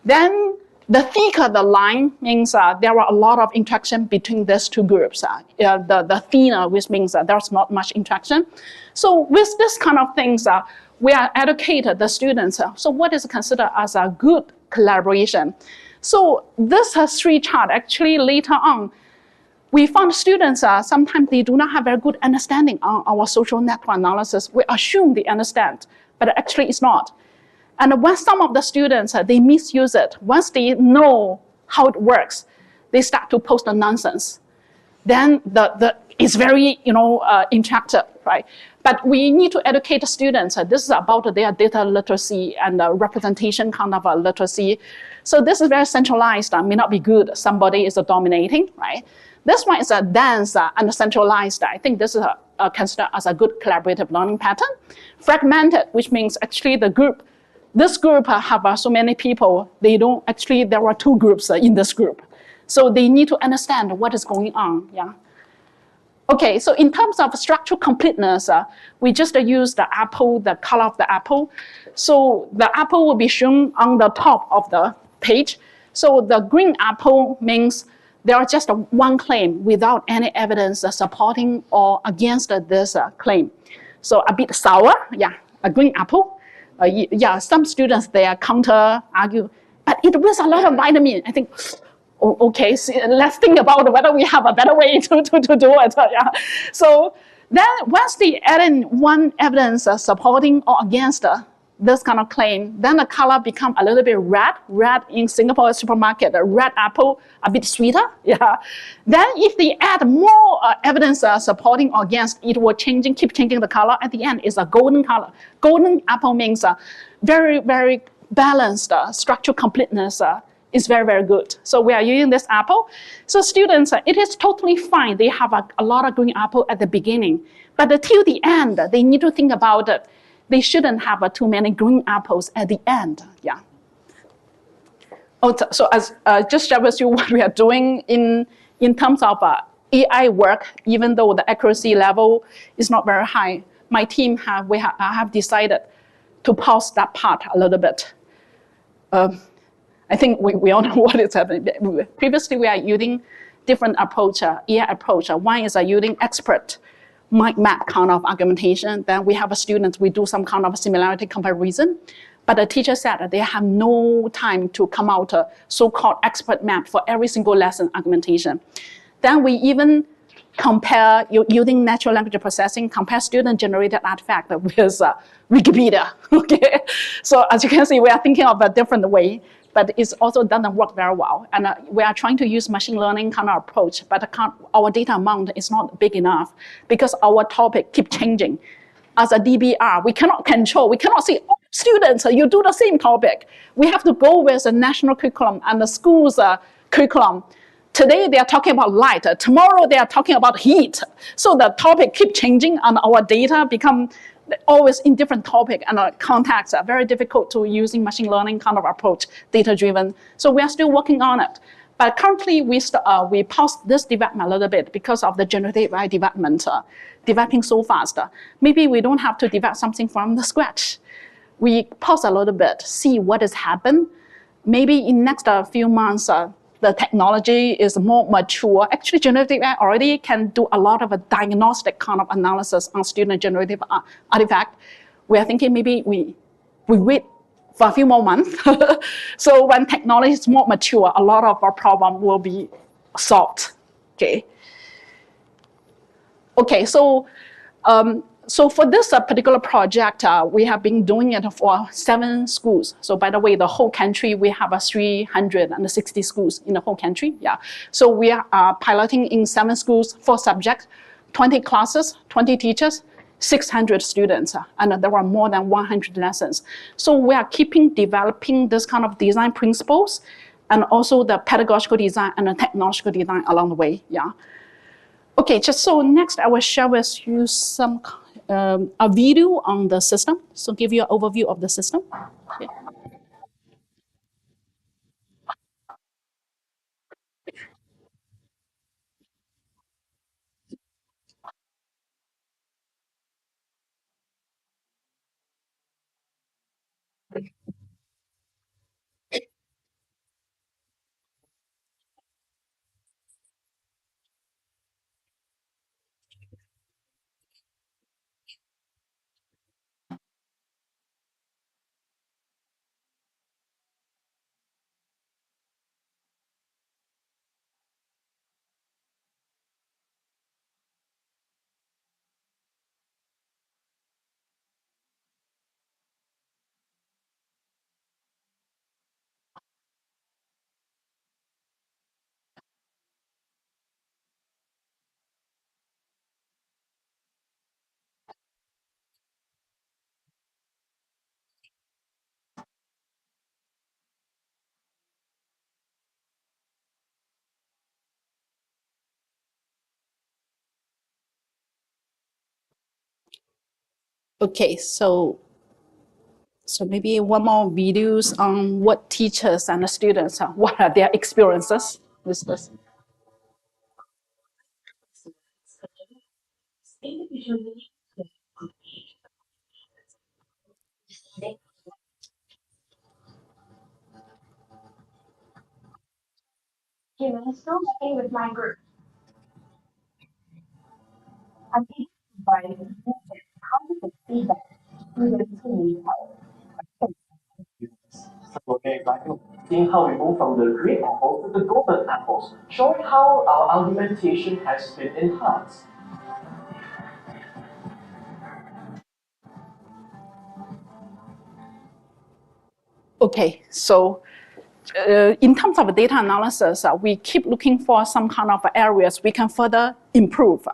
Then the thicker the line means there are a lot of interaction between these two groups. The thinner, which means there's not much interaction. So with this kind of things, we are educated the students. So what is considered as a good collaboration? So this three chart, actually later on, we found students, sometimes they do not have very good understanding on our social network analysis. We assume they understand, but actually it's not. And when some of the students, they misuse it, once they know how it works, they start to post the nonsense. Then it's very, interactive, right? But we need to educate the students. This is about their data literacy and representation kind of literacy. So this is very centralized, may not be good. Somebody is dominating, right? This one is a dense and centralized. I think this is considered as a good collaborative learning pattern. Fragmented, which means actually this group have so many people, there are two groups in this group. So they need to understand what is going on, yeah. Okay, so in terms of structural completeness, we just use the apple, the color of the apple. So the apple will be shown on the top of the page. So the green apple means there is just one claim without any evidence supporting or against this claim. So a bit sour, yeah, a green apple. Yeah, some students, they counter argue, but it was a lot of vitamin. I think, okay, so let's think about whether we have a better way to do it. Yeah. So then once they add in one evidence supporting or against this kind of claim, then the color become a little bit red. Red in Singapore supermarket, a red apple, a bit sweeter. Yeah. Then if they add more evidence supporting or against, it will keep changing the color. At the end, it's a golden color. Golden apple means very, very balanced structural completeness is very, very good. So we are using this apple. So students, it is totally fine. They have a lot of green apple at the beginning, but until the end, they need to think about it. They shouldn't have too many green apples at the end, yeah. So as just share with you what we are doing in terms of AI work, even though the accuracy level is not very high, my team have decided to pause that part a little bit. I think we all know what is happening. Previously, we are using different approach, AI approach. One is using expert mind map kind of argumentation. Then we have a student, we do some kind of similarity comparison. But the teacher said that they have no time to come out a so-called expert map for every single lesson argumentation. Then we even compare, using natural language processing, compare student-generated artifact with Wikipedia, okay? So as you can see, we are thinking of a different way, but it also doesn't work very well. And we are trying to use machine learning kind of approach, but our data amount is not big enough because our topic keeps changing. As a DBR, we cannot control, we cannot say, oh, students, you do the same topic. We have to go with the national curriculum and the school's curriculum. Today they are talking about light, tomorrow they are talking about heat. So the topic keeps changing and our data become always in different topic and contexts are very difficult to using machine learning kind of approach, data-driven. So we are still working on it. But currently we paused this development a little bit because of the generative AI development developing so fast. Maybe we don't have to develop something from the scratch. We pause a little bit, see what has happened. Maybe in next few months, the the technology is more mature, actually generative AI already can do a lot of a diagnostic kind of analysis on student generative artifact. We are thinking maybe we wait for a few more months. So when technology is more mature, a lot of our problem will be solved. Okay, so for this particular project, we have been doing it for 7 schools. So by the way, the whole country, we have 360 schools in the whole country. Yeah. So we are piloting in 7 schools, 4 subjects, 20 classes, 20 teachers, 600 students, and there are more than 100 lessons. So we are keeping developing this kind of design principles, and also the pedagogical design and the technological design along the way. Yeah. Okay, just so next I will share with you some a video on the system. So give you an overview of the system. Okay. Okay, so maybe one more videos on what teachers and the students, what are their experiences with this. Okay, when I'm still working with my group, I'm able to provide positive feedback students who need help. Okay, like seeing how we move from the green apples to the golden apples, showing how our argumentation has been enhanced. Okay, so in terms of data analysis, we keep looking for some kind of areas we can further improve.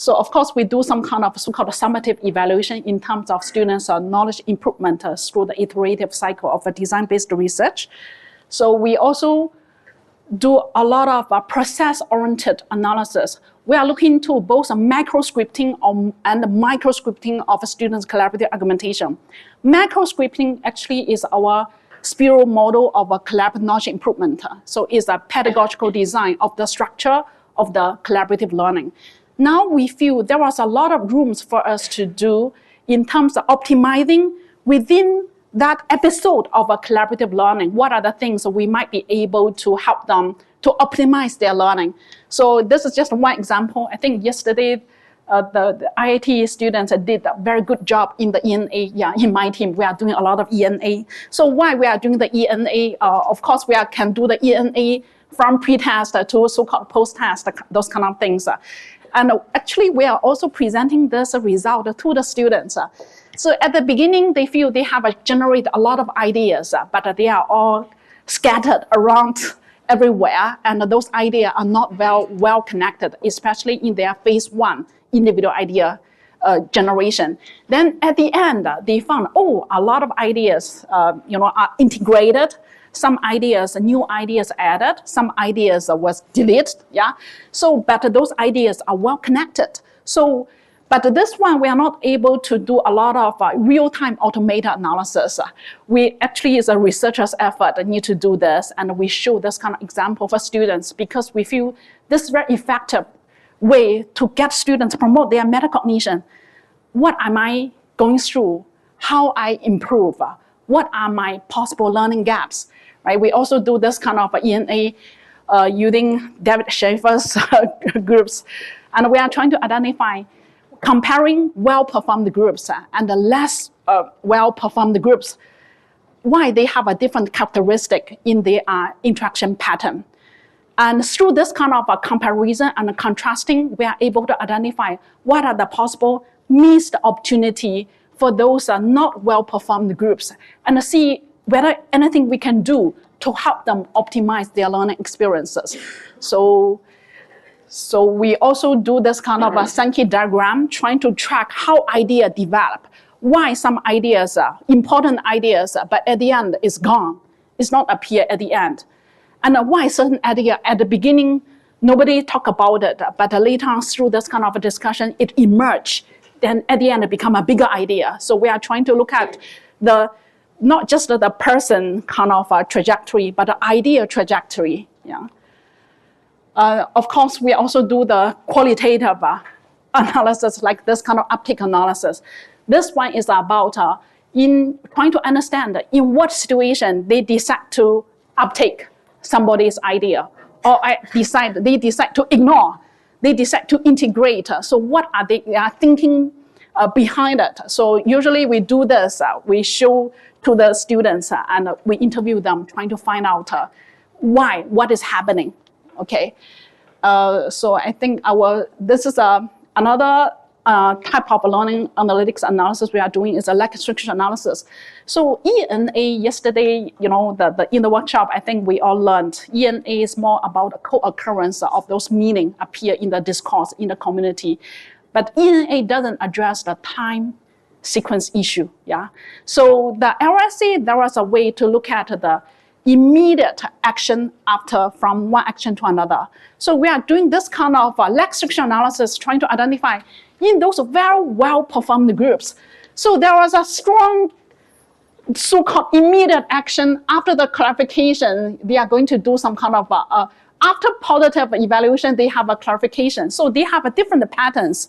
So of course, we do some kind of so-called summative evaluation in terms of students' knowledge improvement through the iterative cycle of design-based research. So we also do a lot of process-oriented analysis. We are looking to both macro scripting and micro scripting of students' collaborative argumentation. Macro scripting actually is our spiral model of a collaborative knowledge improvement. So it's a pedagogical design of the structure of the collaborative learning. Now we feel there was a lot of rooms for us to do in terms of optimizing within that episode of a collaborative learning. What are the things we might be able to help them to optimize their learning? So this is just one example. I think yesterday, the IIT students did a very good job in the ENA. Yeah, in my team, we are doing a lot of ENA. So why we are doing the ENA? Of course, we can do the ENA from pre-test to so-called post-test, those kind of things. And actually, we are also presenting this result to the students. So at the beginning, they feel they have generated a lot of ideas, but they are all scattered around everywhere, and those ideas are not well connected, especially in their phase 1 individual idea generation. Then at the end, they found, a lot of ideas are integrated. Some ideas, new ideas added, some ideas was deleted. Yeah. So, but those ideas are well connected. So, but this one, we are not able to do a lot of real-time automated analysis. We actually, is a researcher's effort, need to do this, and we show this kind of example for students because we feel this is very effective way to get students to promote their metacognition. What am I going through? How I improve? What are my possible learning gaps? Right? We also do this kind of ENA using David Schaefer's groups. And we are trying to identify, comparing well-performed groups and the less well-performed groups, why they have a different characteristic in their interaction pattern. And through this kind of a comparison and contrasting, we are able to identify what are the possible missed opportunity for those not well-performed groups, and see whether anything we can do to help them optimize their learning experiences. So we also do this kind of a Sankey diagram, trying to track how ideas develop, why some ideas are important ideas, but at the end is gone. It's not appear at the end. And why certain idea at the beginning, nobody talk about it, but later on through this kind of a discussion, it emerged. Then at the end, it become a bigger idea. So we are trying to look at not just the person kind of trajectory, but the idea trajectory. Yeah. Of course, we also do the qualitative analysis, like this kind of uptake analysis. This one is about in trying to understand in what situation they decide to uptake somebody's idea, or they decide to ignore, they decide to integrate. So what are they are thinking behind it? So usually we do this, we show to the students and we interview them, trying to find out why, what is happening. Okay, so I think this is another type of learning analytics analysis we are doing is a lecture structure analysis. So ENA yesterday, in the workshop, I think we all learned ENA is more about a co-occurrence of those meaning appear in the discourse in the community. But ENA doesn't address the time sequence issue. Yeah. So the LSA, there was a way to look at the immediate action from one action to another. So we are doing this kind of lecture structure analysis, trying to identify in those very well-performed groups. So there was a strong so-called immediate action after the clarification. They are going to do some kind of, after positive evaluation, they have a clarification. So they have a different patterns,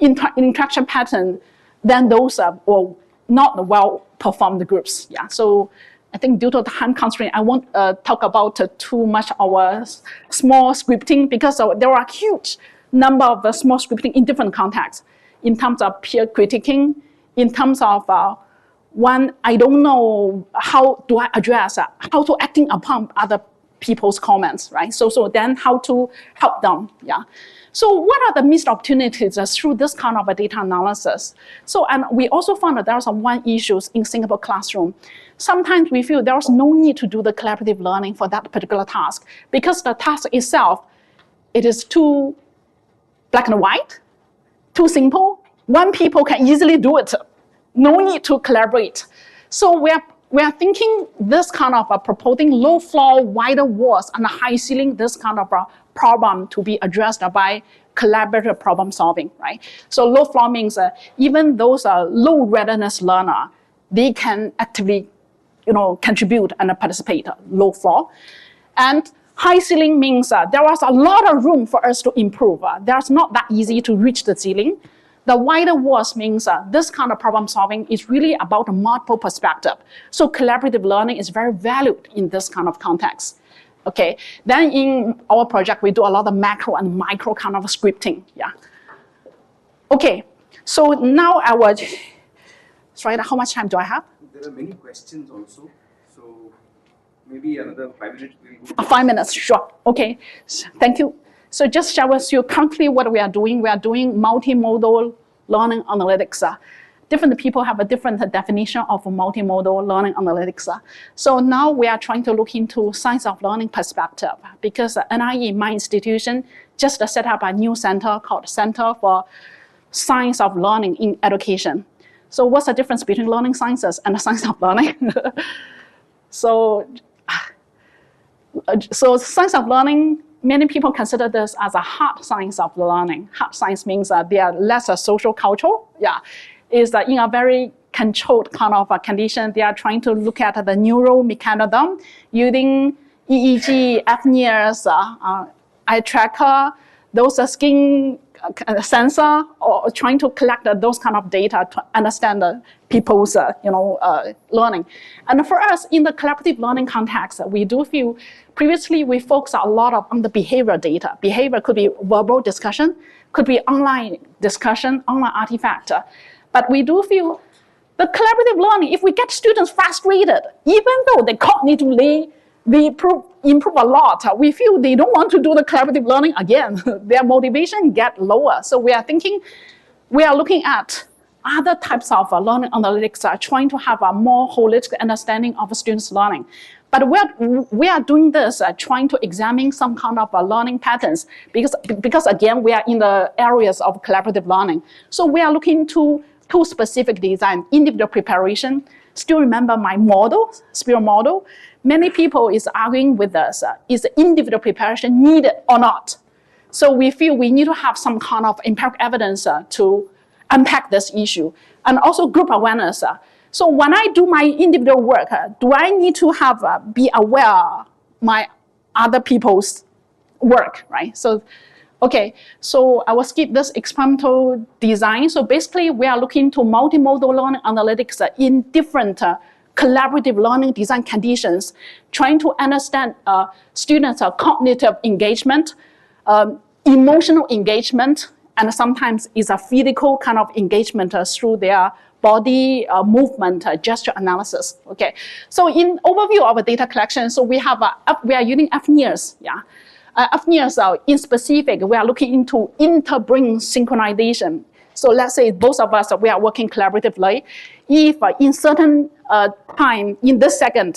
interaction pattern than those or not well-performed groups. Yeah. So I think due to time constraint, I won't talk about too much our small scripting, because there are huge number of small scripting in different contexts, in terms of peer critiquing, in terms of I don't know how do I address, how to acting upon other people's comments, right? So then how to help them, yeah. So what are the missed opportunities through this kind of a data analysis? So, and we also found that there are some one issues in Singapore classroom. Sometimes we feel there is no need to do the collaborative learning for that particular task, because the task itself, it is too black and white, too simple. One people can easily do it. No need to collaborate. So we are thinking this kind of proposing low floor, wider walls, and high ceiling, this kind of problem to be addressed by collaborative problem solving, right? So low floor means even those low readiness learner, they can actively, contribute and participate low floor. And high ceiling means there was a lot of room for us to improve. There's not that easy to reach the ceiling. The wider walls means this kind of problem solving is really about a multiple perspective. So collaborative learning is very valued in this kind of context. Okay, then in our project, we do a lot of macro and micro kind of scripting, yeah. Okay, so now sorry, how much time do I have? There are many questions also, so maybe another 5 minutes. We'll go. 5 minutes, sure, okay, thank you. So just share with you currently what we are doing. We are doing multimodal learning analytics. Different people have a different definition of multimodal learning analytics. So now we are trying to look into science of learning perspective, because NIE, my institution, just set up a new center called Center for Science of Learning in Education. So what's the difference between learning sciences and the science of learning? So science of learning, many people consider this as a hard science of learning. Hard science means they are less social cultural. Yeah, is in a very controlled kind of a condition. They are trying to look at the neural mechanism using EEG, FNIRS, eye tracker, those skin sensor or trying to collect those kind of data to understand people's learning. And for us, in the collaborative learning context, we do feel previously we focus a lot on the behavior data. Behavior could be verbal discussion, could be online discussion, online artifact. But we do feel the collaborative learning, if we get students frustrated, even though they cognitively they improve a lot, we feel they don't want to do the collaborative learning again. Their motivation get lower. So we are looking at other types of learning analytics, trying to have a more holistic understanding of students' learning. But we are doing this, trying to examine some kind of learning patterns, because again, we are in the areas of collaborative learning. So we are looking to two specific design, individual preparation. Still remember my model, spiral model? Many people is arguing with us, is individual preparation needed or not? So we feel we need to have some kind of empirical evidence to unpack this issue. And also group awareness. So when I do my individual work, do I need to be aware my other people's work, right? So, okay, so I will skip this experimental design. So basically, we are looking to multimodal learning analytics in different collaborative learning design conditions, trying to understand students' cognitive engagement, emotional engagement, and sometimes is a physical kind of engagement through their body movement, gesture analysis. Okay, so in overview of a data collection, so we are using FNIRS, yeah. FNIRS, in specific, we are looking into inter-brain synchronization. So let's say both of us, we are working collaboratively. If in certain time, in this second,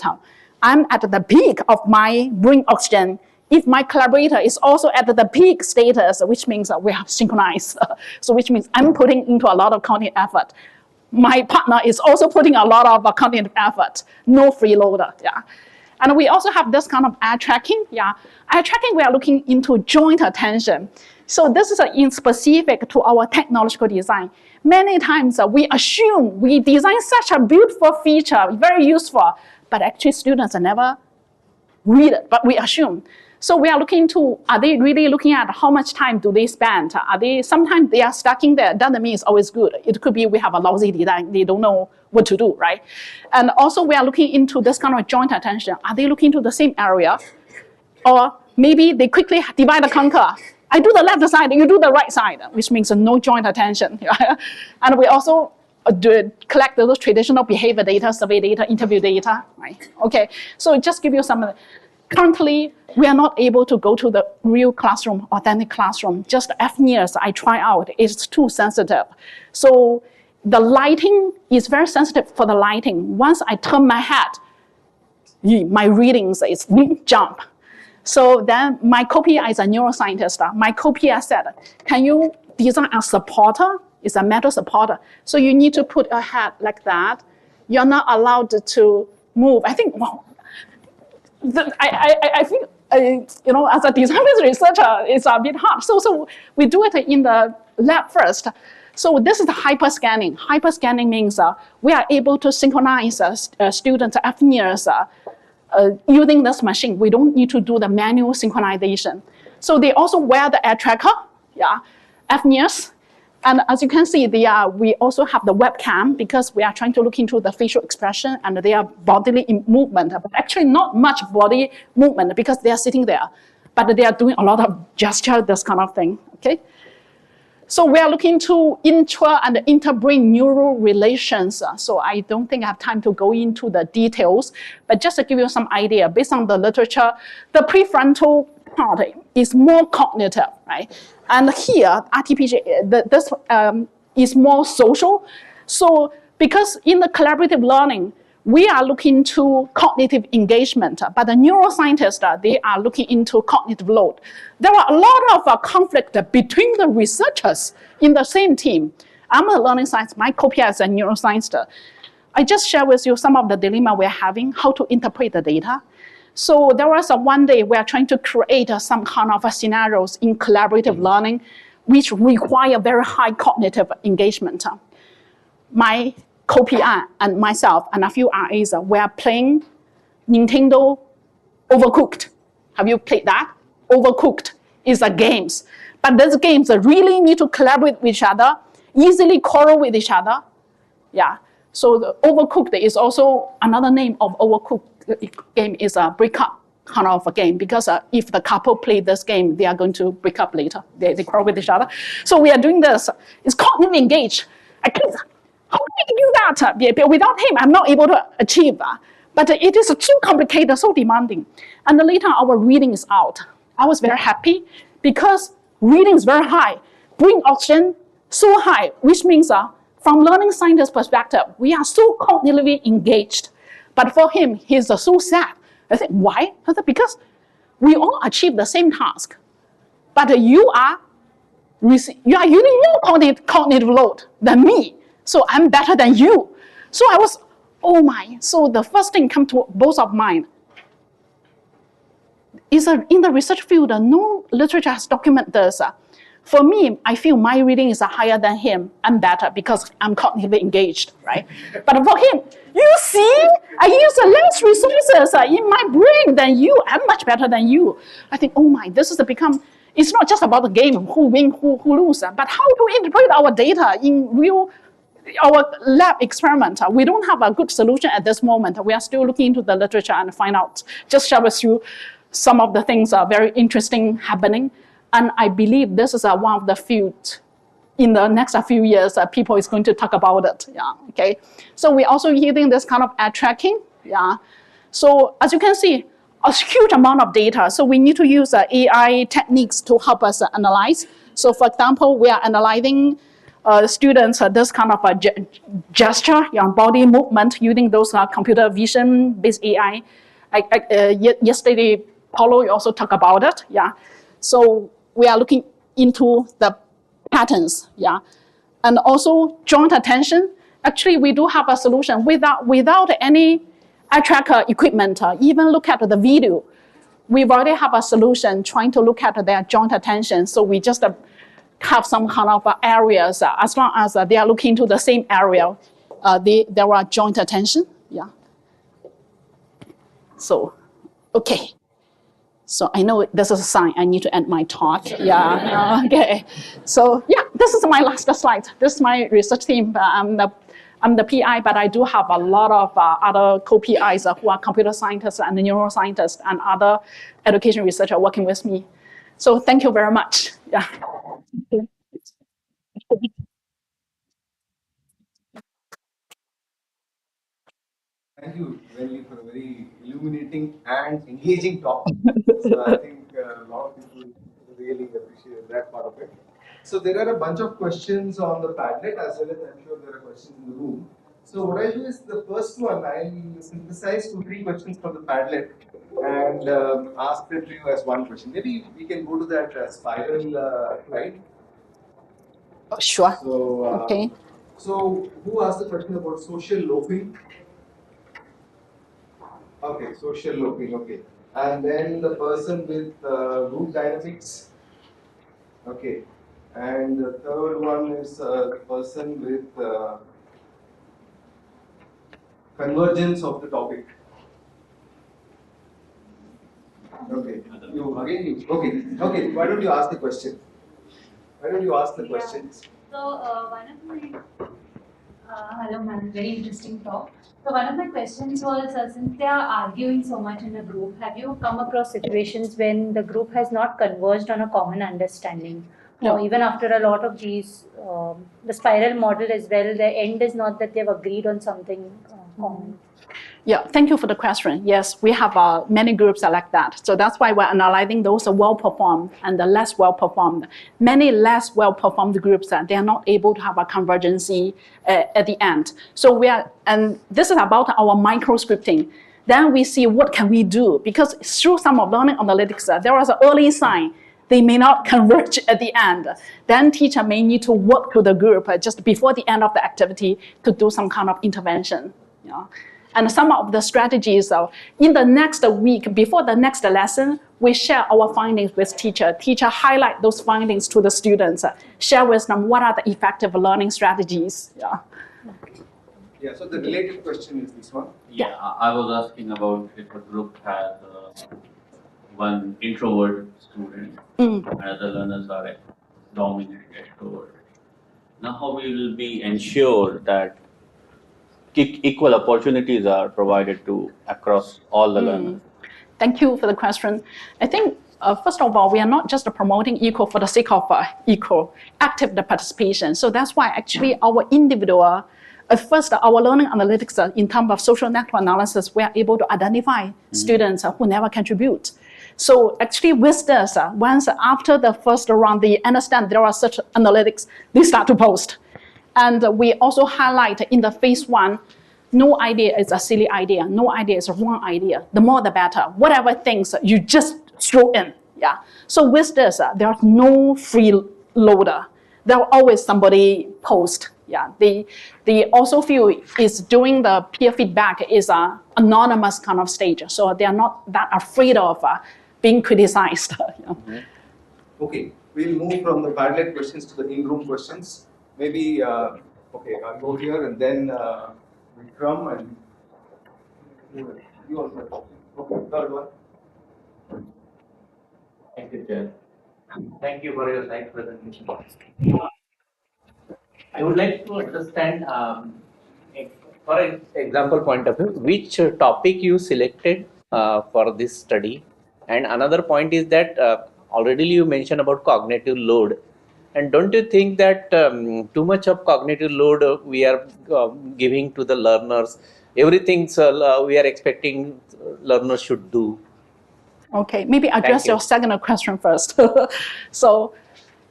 I'm at the peak of my brain oxygen, if my collaborator is also at the peak status, which means we have synchronized, so which means I'm putting into a lot of cognitive effort. My partner is also putting a lot of cognitive effort, no freeloader, yeah. And we also have this kind of eye tracking, yeah. Eye tracking, we are looking into joint attention. So this is in specific to our technological design. Many times we assume we design such a beautiful feature, very useful, but actually students never read it, but we assume. So we are looking to, are they really looking at how much time do they spend? Sometimes they are stuck in there, doesn't mean it's always good. It could be we have a lousy design, they don't know what to do, right? And also we are looking into this kind of joint attention. Are they looking to the same area? Or maybe they quickly divide and conquer. I do the left side, you do the right side, which means no joint attention. And we also collect those traditional behavior data, survey data, interview data, right? Okay, so just give you some. Currently, we are not able to go to the real classroom, authentic classroom. Just FNIRS I try out, it's too sensitive. So the lighting is very sensitive for the lighting. Once I turn my head, my readings is jump. So then my co-PI is a neuroscientist. My co-PI said, can you design a supporter? It's a metal supporter. So you need to put your head like that. You're not allowed to move. I think, wow. I think, as a design researcher, it's a bit hard. So we do it in the lab first. So this is the hyperscanning. Hyperscanning means we are able to synchronize students' FNIRS using this machine. We don't need to do the manual synchronization. So they also wear the eye tracker, yeah, FNIRS. And as you can see, we also have the webcam because we are trying to look into the facial expression and their bodily movement, but actually not much body movement because they are sitting there, but they are doing a lot of gesture, this kind of thing, okay? So we are looking to intra and interbrain neural relations. So I don't think I have time to go into the details, but just to give you some idea, based on the literature, the prefrontal part is more cognitive, right? And here, RTPG, this is more social. So because in the collaborative learning, we are looking to cognitive engagement, but the neuroscientists, they are looking into cognitive load. There are a lot of conflict between the researchers in the same team. I'm a learning science, my co-PI is a neuroscientist. I just share with you some of the dilemma we're having, how to interpret the data. So there was one day we are trying to create some kind of scenarios in collaborative learning, which require very high cognitive engagement. My co-PI and myself and a few RAs were playing Nintendo Overcooked. Have you played that? Overcooked. is games. But those games really need to collaborate with each other, easily quarrel with each other. Yeah. So the Overcooked is also another name of Overcooked game is a breakup kind of a game, because if the couple play this game, they are going to break up later. They quarrel with each other. So we are doing this. It's cognitively engaged. How can I do that? Without him, I'm not able to achieve that. But it is too complicated, so demanding. And later, our reading is out. I was very happy because reading is very high. Brain oxygen so high, which means from learning scientist perspective, we are so cognitively engaged. But for him, he's so sad. I think, why? I said, because we all achieve the same task. But you are using more cognitive load than me. So I'm better than you. So I was, oh my. So the first thing come to both of mine is in the research field, no literature has documented this. For me, I feel my reading is higher than him. I'm better because I'm cognitively engaged, right? But for him, you see, I use less resources in my brain than you. I'm much better than you. I think, oh my, this is become, it's not just about the game, who win, who lose, but how to interpret our data in our lab experiment. We don't have a good solution at this moment. We are still looking into the literature and find out, just share with you some of the things are very interesting happening. And I believe this is one of the fields in the next few years people is going to talk about it. Yeah, okay. So we're also using this kind of ad tracking. Yeah. So as you can see, a huge amount of data. So we need to use AI techniques to help us analyze. So for example, we are analyzing students this kind of a gesture, body movement using those computer vision-based AI. Yesterday, Paulo, you also talked about it. Yeah. So we are looking into the patterns, yeah. And also joint attention. Actually, we do have a solution without any eye tracker equipment. Even look at the video. We've already have a solution trying to look at their joint attention. So we just have some kind of areas, as long as they are looking to the same area, there are joint attention, yeah. So, okay. So I know this is a sign I need to end my talk. Yeah, okay. So yeah, this is my last slide. This is my research team. I'm the PI, but I do have a lot of other co-PIs who are computer scientists and neuroscientists and other education researchers working with me. So thank you very much. Yeah. Thank you, Wenli, for a very illuminating and engaging talk. So I think a lot of people really appreciate that part of it. So there are a bunch of questions on the Padlet, as well as I'm sure there are questions in the room. So what I do is the first one, I'll synthesize 2-3 questions from the Padlet and ask them to you as one question. Maybe we can go to that spiral slide. Sure. So, okay. So who asked the question about social loafing? Okay, social loafing, okay. And then the person with group dynamics. Okay. And the third one is the person with convergence of the topic. Okay. Okay. Why don't you ask the question? Why don't you ask the questions? So one of my hello ma'am, very interesting talk. So one of my questions was, since they are arguing so much in a group, have you come across situations when the group has not converged on a common understanding? No. Or even after a lot of these, the spiral model as well, the end is not that they've agreed on something common. Yeah, thank you for the question. Yes, we have many groups like that. So that's why we're analyzing those well-performed and the less well-performed. Many less well-performed groups, they are not able to have a convergency at the end. So and this is about our micro-scripting. Then we see what can we do, because through some of learning analytics, there was an early sign they may not converge at the end. Then teacher may need to work with the group just before the end of the activity to do some kind of intervention. You know? And some of the strategies, in the next week, before the next lesson, we share our findings with teacher. Teacher highlight those findings to the students, share with them what are the effective learning strategies. Yeah. Yeah, so the related question is this one. Yeah, I was asking about if a group has one introvert student, and other learners are dominant extrovert. Now, how we will be ensure that equal opportunities are provided to across all the learners? Thank you for the question. I think, first of all, we are not just promoting equal for the sake of equal, active participation. So that's why actually our individual, first, our learning analytics in terms of social network analysis, we are able to identify students who never contribute. So actually with this, once after the first round, they understand there are such analytics, they start to post. And we also highlight in the phase one, no idea is a silly idea. No idea is a wrong idea. The more the better. Whatever things you just throw in. Yeah. So with this, there's no free loader. There will always somebody post. Yeah. They also feel is doing the peer feedback is an anonymous kind of stage. So they are not that afraid of being criticized. Yeah. Okay, we'll move from the Padlet questions to the in-room questions. Maybe, okay, I'll go here and then Vikram and you also. Okay, third one. Thank you, Chen. Thank you for your slide presentation. I would like to understand, for an example point of view, which topic you selected for this study. And another point is that already you mentioned about cognitive load. And don't you think that too much of cognitive load we are giving to the learners? Everything we are expecting learners should do. Okay, maybe address your second question first. So,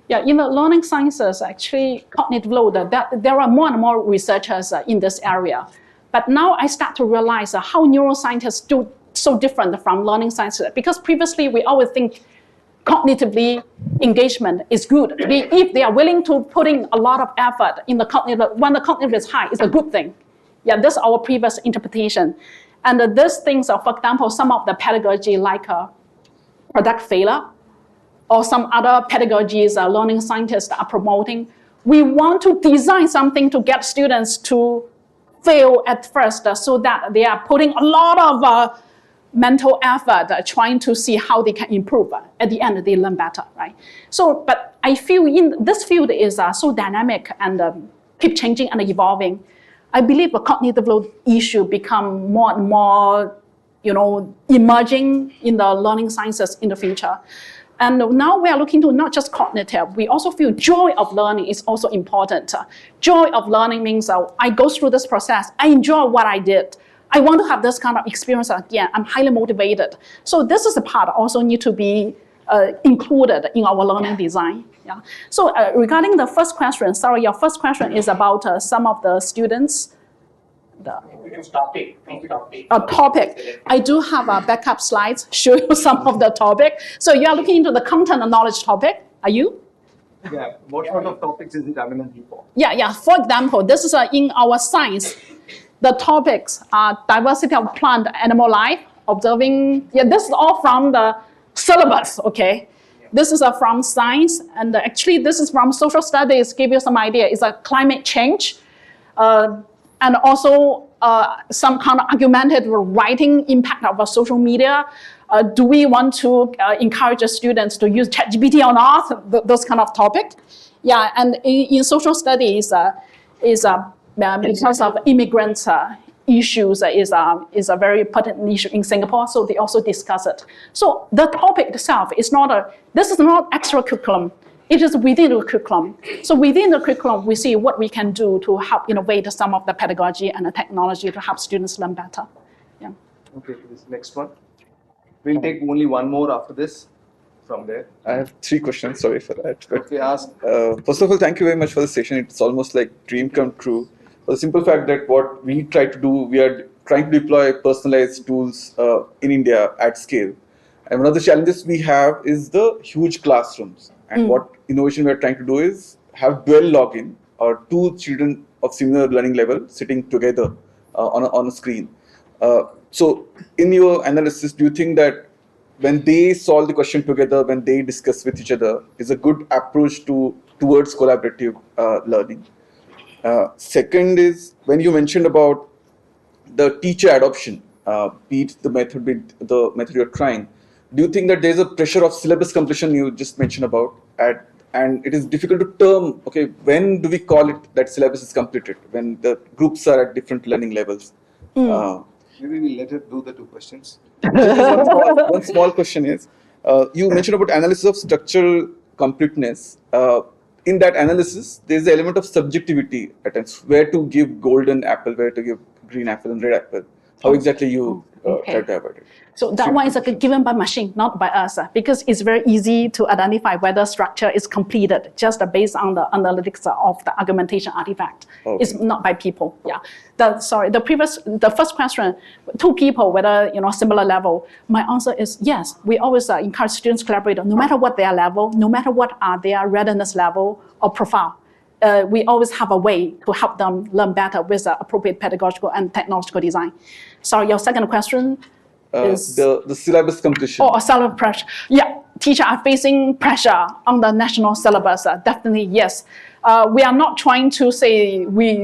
yeah, in the learning sciences, actually, cognitive load, there are more and more researchers in this area. But now I start to realize how neuroscientists do so different from learning sciences. Because previously, we always think cognitively engagement is good. If they are willing to put in a lot of effort in the cognitive, when the cognitive is high, it's a good thing. Yeah, that's our previous interpretation. And these things are, for example, some of the pedagogy like product failure or some other pedagogies learning scientists are promoting. We want to design something to get students to fail at first so that they are putting a lot of mental effort trying to see how they can improve. At the end, they learn better, right? So, but I feel in this field is so dynamic and keep changing and evolving. I believe the cognitive load issue become more and more, emerging in the learning sciences in the future. And now we are looking to not just cognitive, we also feel joy of learning is also important. Joy of learning means I go through this process, I enjoy what I did. I want to have this kind of experience again. I'm highly motivated. So this is a part also need to be included in our learning design. Yeah. So regarding the first question, sorry, your first question is about some of the students. Topic. I do have a backup slides show you some of the topic. So you are looking into the content and knowledge topic. Are you? Yeah. What sort of topics is it relevant for? Yeah. For example, this is in our science. The topics are diversity of plant, animal life, observing. Yeah, this is all from the syllabus. Okay. This is from science, and actually this is from social studies, give you some idea. It's a climate change, and also some kind of argumentative writing impact of social media. Do we want to encourage the students to use ChatGPT or not? Those kind of topics. Yeah, and in social studies because of immigrants issues is a very pertinent issue in Singapore, so they also discuss it. So the topic itself is this is not extra curriculum, it is within the curriculum. So within the curriculum, we see what we can do to help innovate some of the pedagogy and the technology to help students learn better. Yeah. Okay, this next one. We'll take only one more after this from there. I have 3 questions, sorry for that. But, okay, ask. First of all, thank you very much for the session. It's almost like dream come true. For the simple fact that what we try to do, we are trying to deploy personalized tools in India at scale. And one of the challenges we have is the huge classrooms. And what innovation we are trying to do is have dual login or 2 children of similar learning level sitting together on a screen. So in your analysis, do you think that when they solve the question together, when they discuss with each other, is a good approach towards collaborative learning? Second is when you mentioned about the teacher adoption, be it the method you're trying. Do you think that there's a pressure of syllabus completion you just mentioned about, and it is difficult to term, okay, when do we call it that syllabus is completed, when the groups are at different learning levels? Maybe we let her do the two questions. So just one small question is, you mentioned about analysis of structural completeness. In that analysis, there's the element of subjectivity at times, where to give golden apple, where to give green apple and red apple. How exactly you try to avoid it? So that one is given by machine, not by us, because it's very easy to identify whether structure is completed just based on the analytics of the argumentation artifact. Okay. It's not by people. Yeah. The first question, two people, whether similar level. My answer is yes. We always encourage students to collaborate, no matter what their level, no matter what are their readiness level or profile. We always have a way to help them learn better with appropriate pedagogical and technological design. So your second question is the syllabus completion. Oh, syllabus pressure. Yeah, teachers are facing pressure on the national syllabus. Definitely yes. We are not trying to say we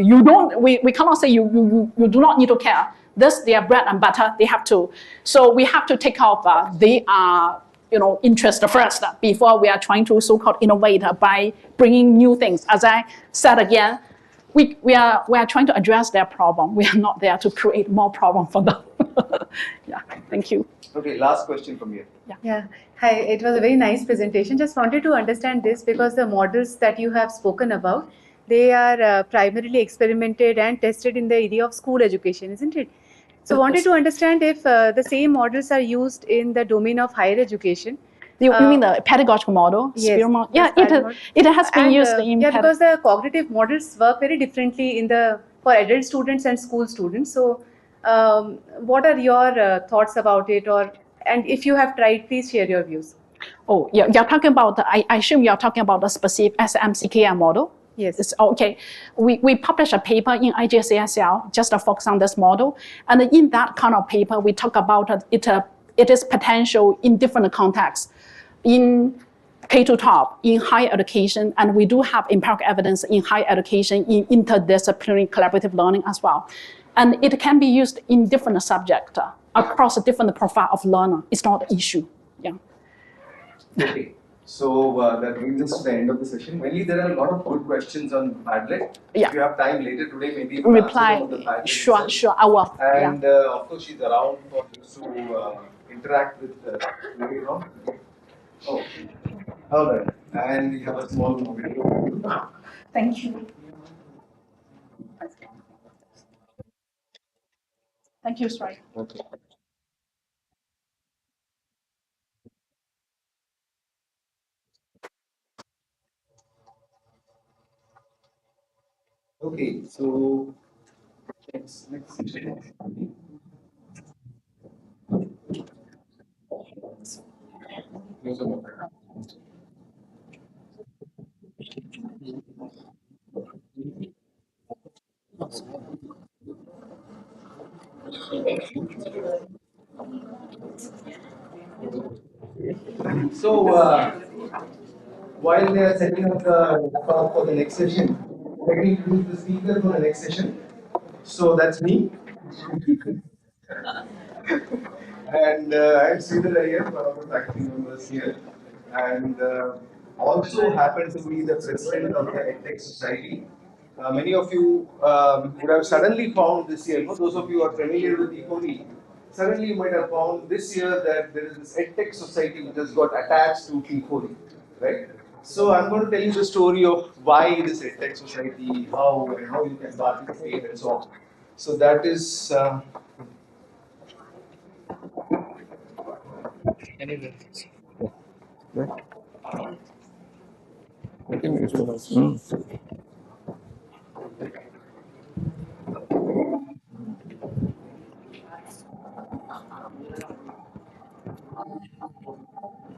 cannot say you do not need to care. This their bread and butter. They have to. So we have to take off. They are interest first before we are trying to so-called innovate by bringing new things. As I said again, we are trying to address their problem. We are not there to create more problem for them. Yeah, thank you. Okay, last question from you. Yeah. Hi, it was a very nice presentation. Just wanted to understand this because the models that you have spoken about, they are primarily experimented and tested in the area of school education, isn't it? So wanted to understand if the same models are used in the domain of higher education. You mean the pedagogical model? Yes. Yeah, Yes, it has been used in because the cognitive models work very differently for adult students and school students. So what are your thoughts about it, and if you have tried, please share your views. Oh, yeah, you're talking about, I assume you're talking about the specific SMCKM model? Yes. It's okay. We published a paper in IGCSL just to focus on this model. And in that kind of paper, we talk about it is potential in different contexts, in K-12, in higher education, and we do have empirical evidence in higher education, in interdisciplinary collaborative learning as well. And it can be used in different subjects across a different profile of learner. It's not an issue. Yeah. Okay. So that brings us to the end of the session. Wenli, there are a lot of good questions on Padlet. Yeah. If you have time later today, maybe you can Reply. answer some of the Padlet Sure, itself. sure, I will. And of course, she's around for you to interact with later on. Oh, all right. And we have a small video. Thank you. Thank you, Sri. Okay. Okay, so next session. So while they are setting up the talk for the next session, let me introduce the speaker for the next session. So that's me. And I'm Sridhar here, one of the faculty members here, and also happen to be the president of the EdTech Society. Many of you would have suddenly found this year, those of you who are familiar with T4E, suddenly you might have found this year that there is this EdTech Society which has got attached to T4E, right? So I'm going to tell you the story of why this EdTech Society, how you can participate and so on. So that is.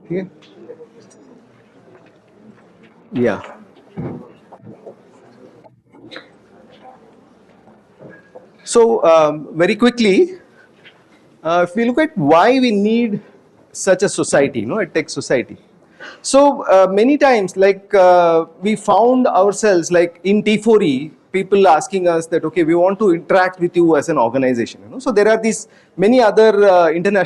Here. Yeah. So very quickly, if we look at why we need such a society, a tech society. So many times, like we found ourselves, like in T4E, people asking us that, okay, we want to interact with you as an organization. So there are these many other international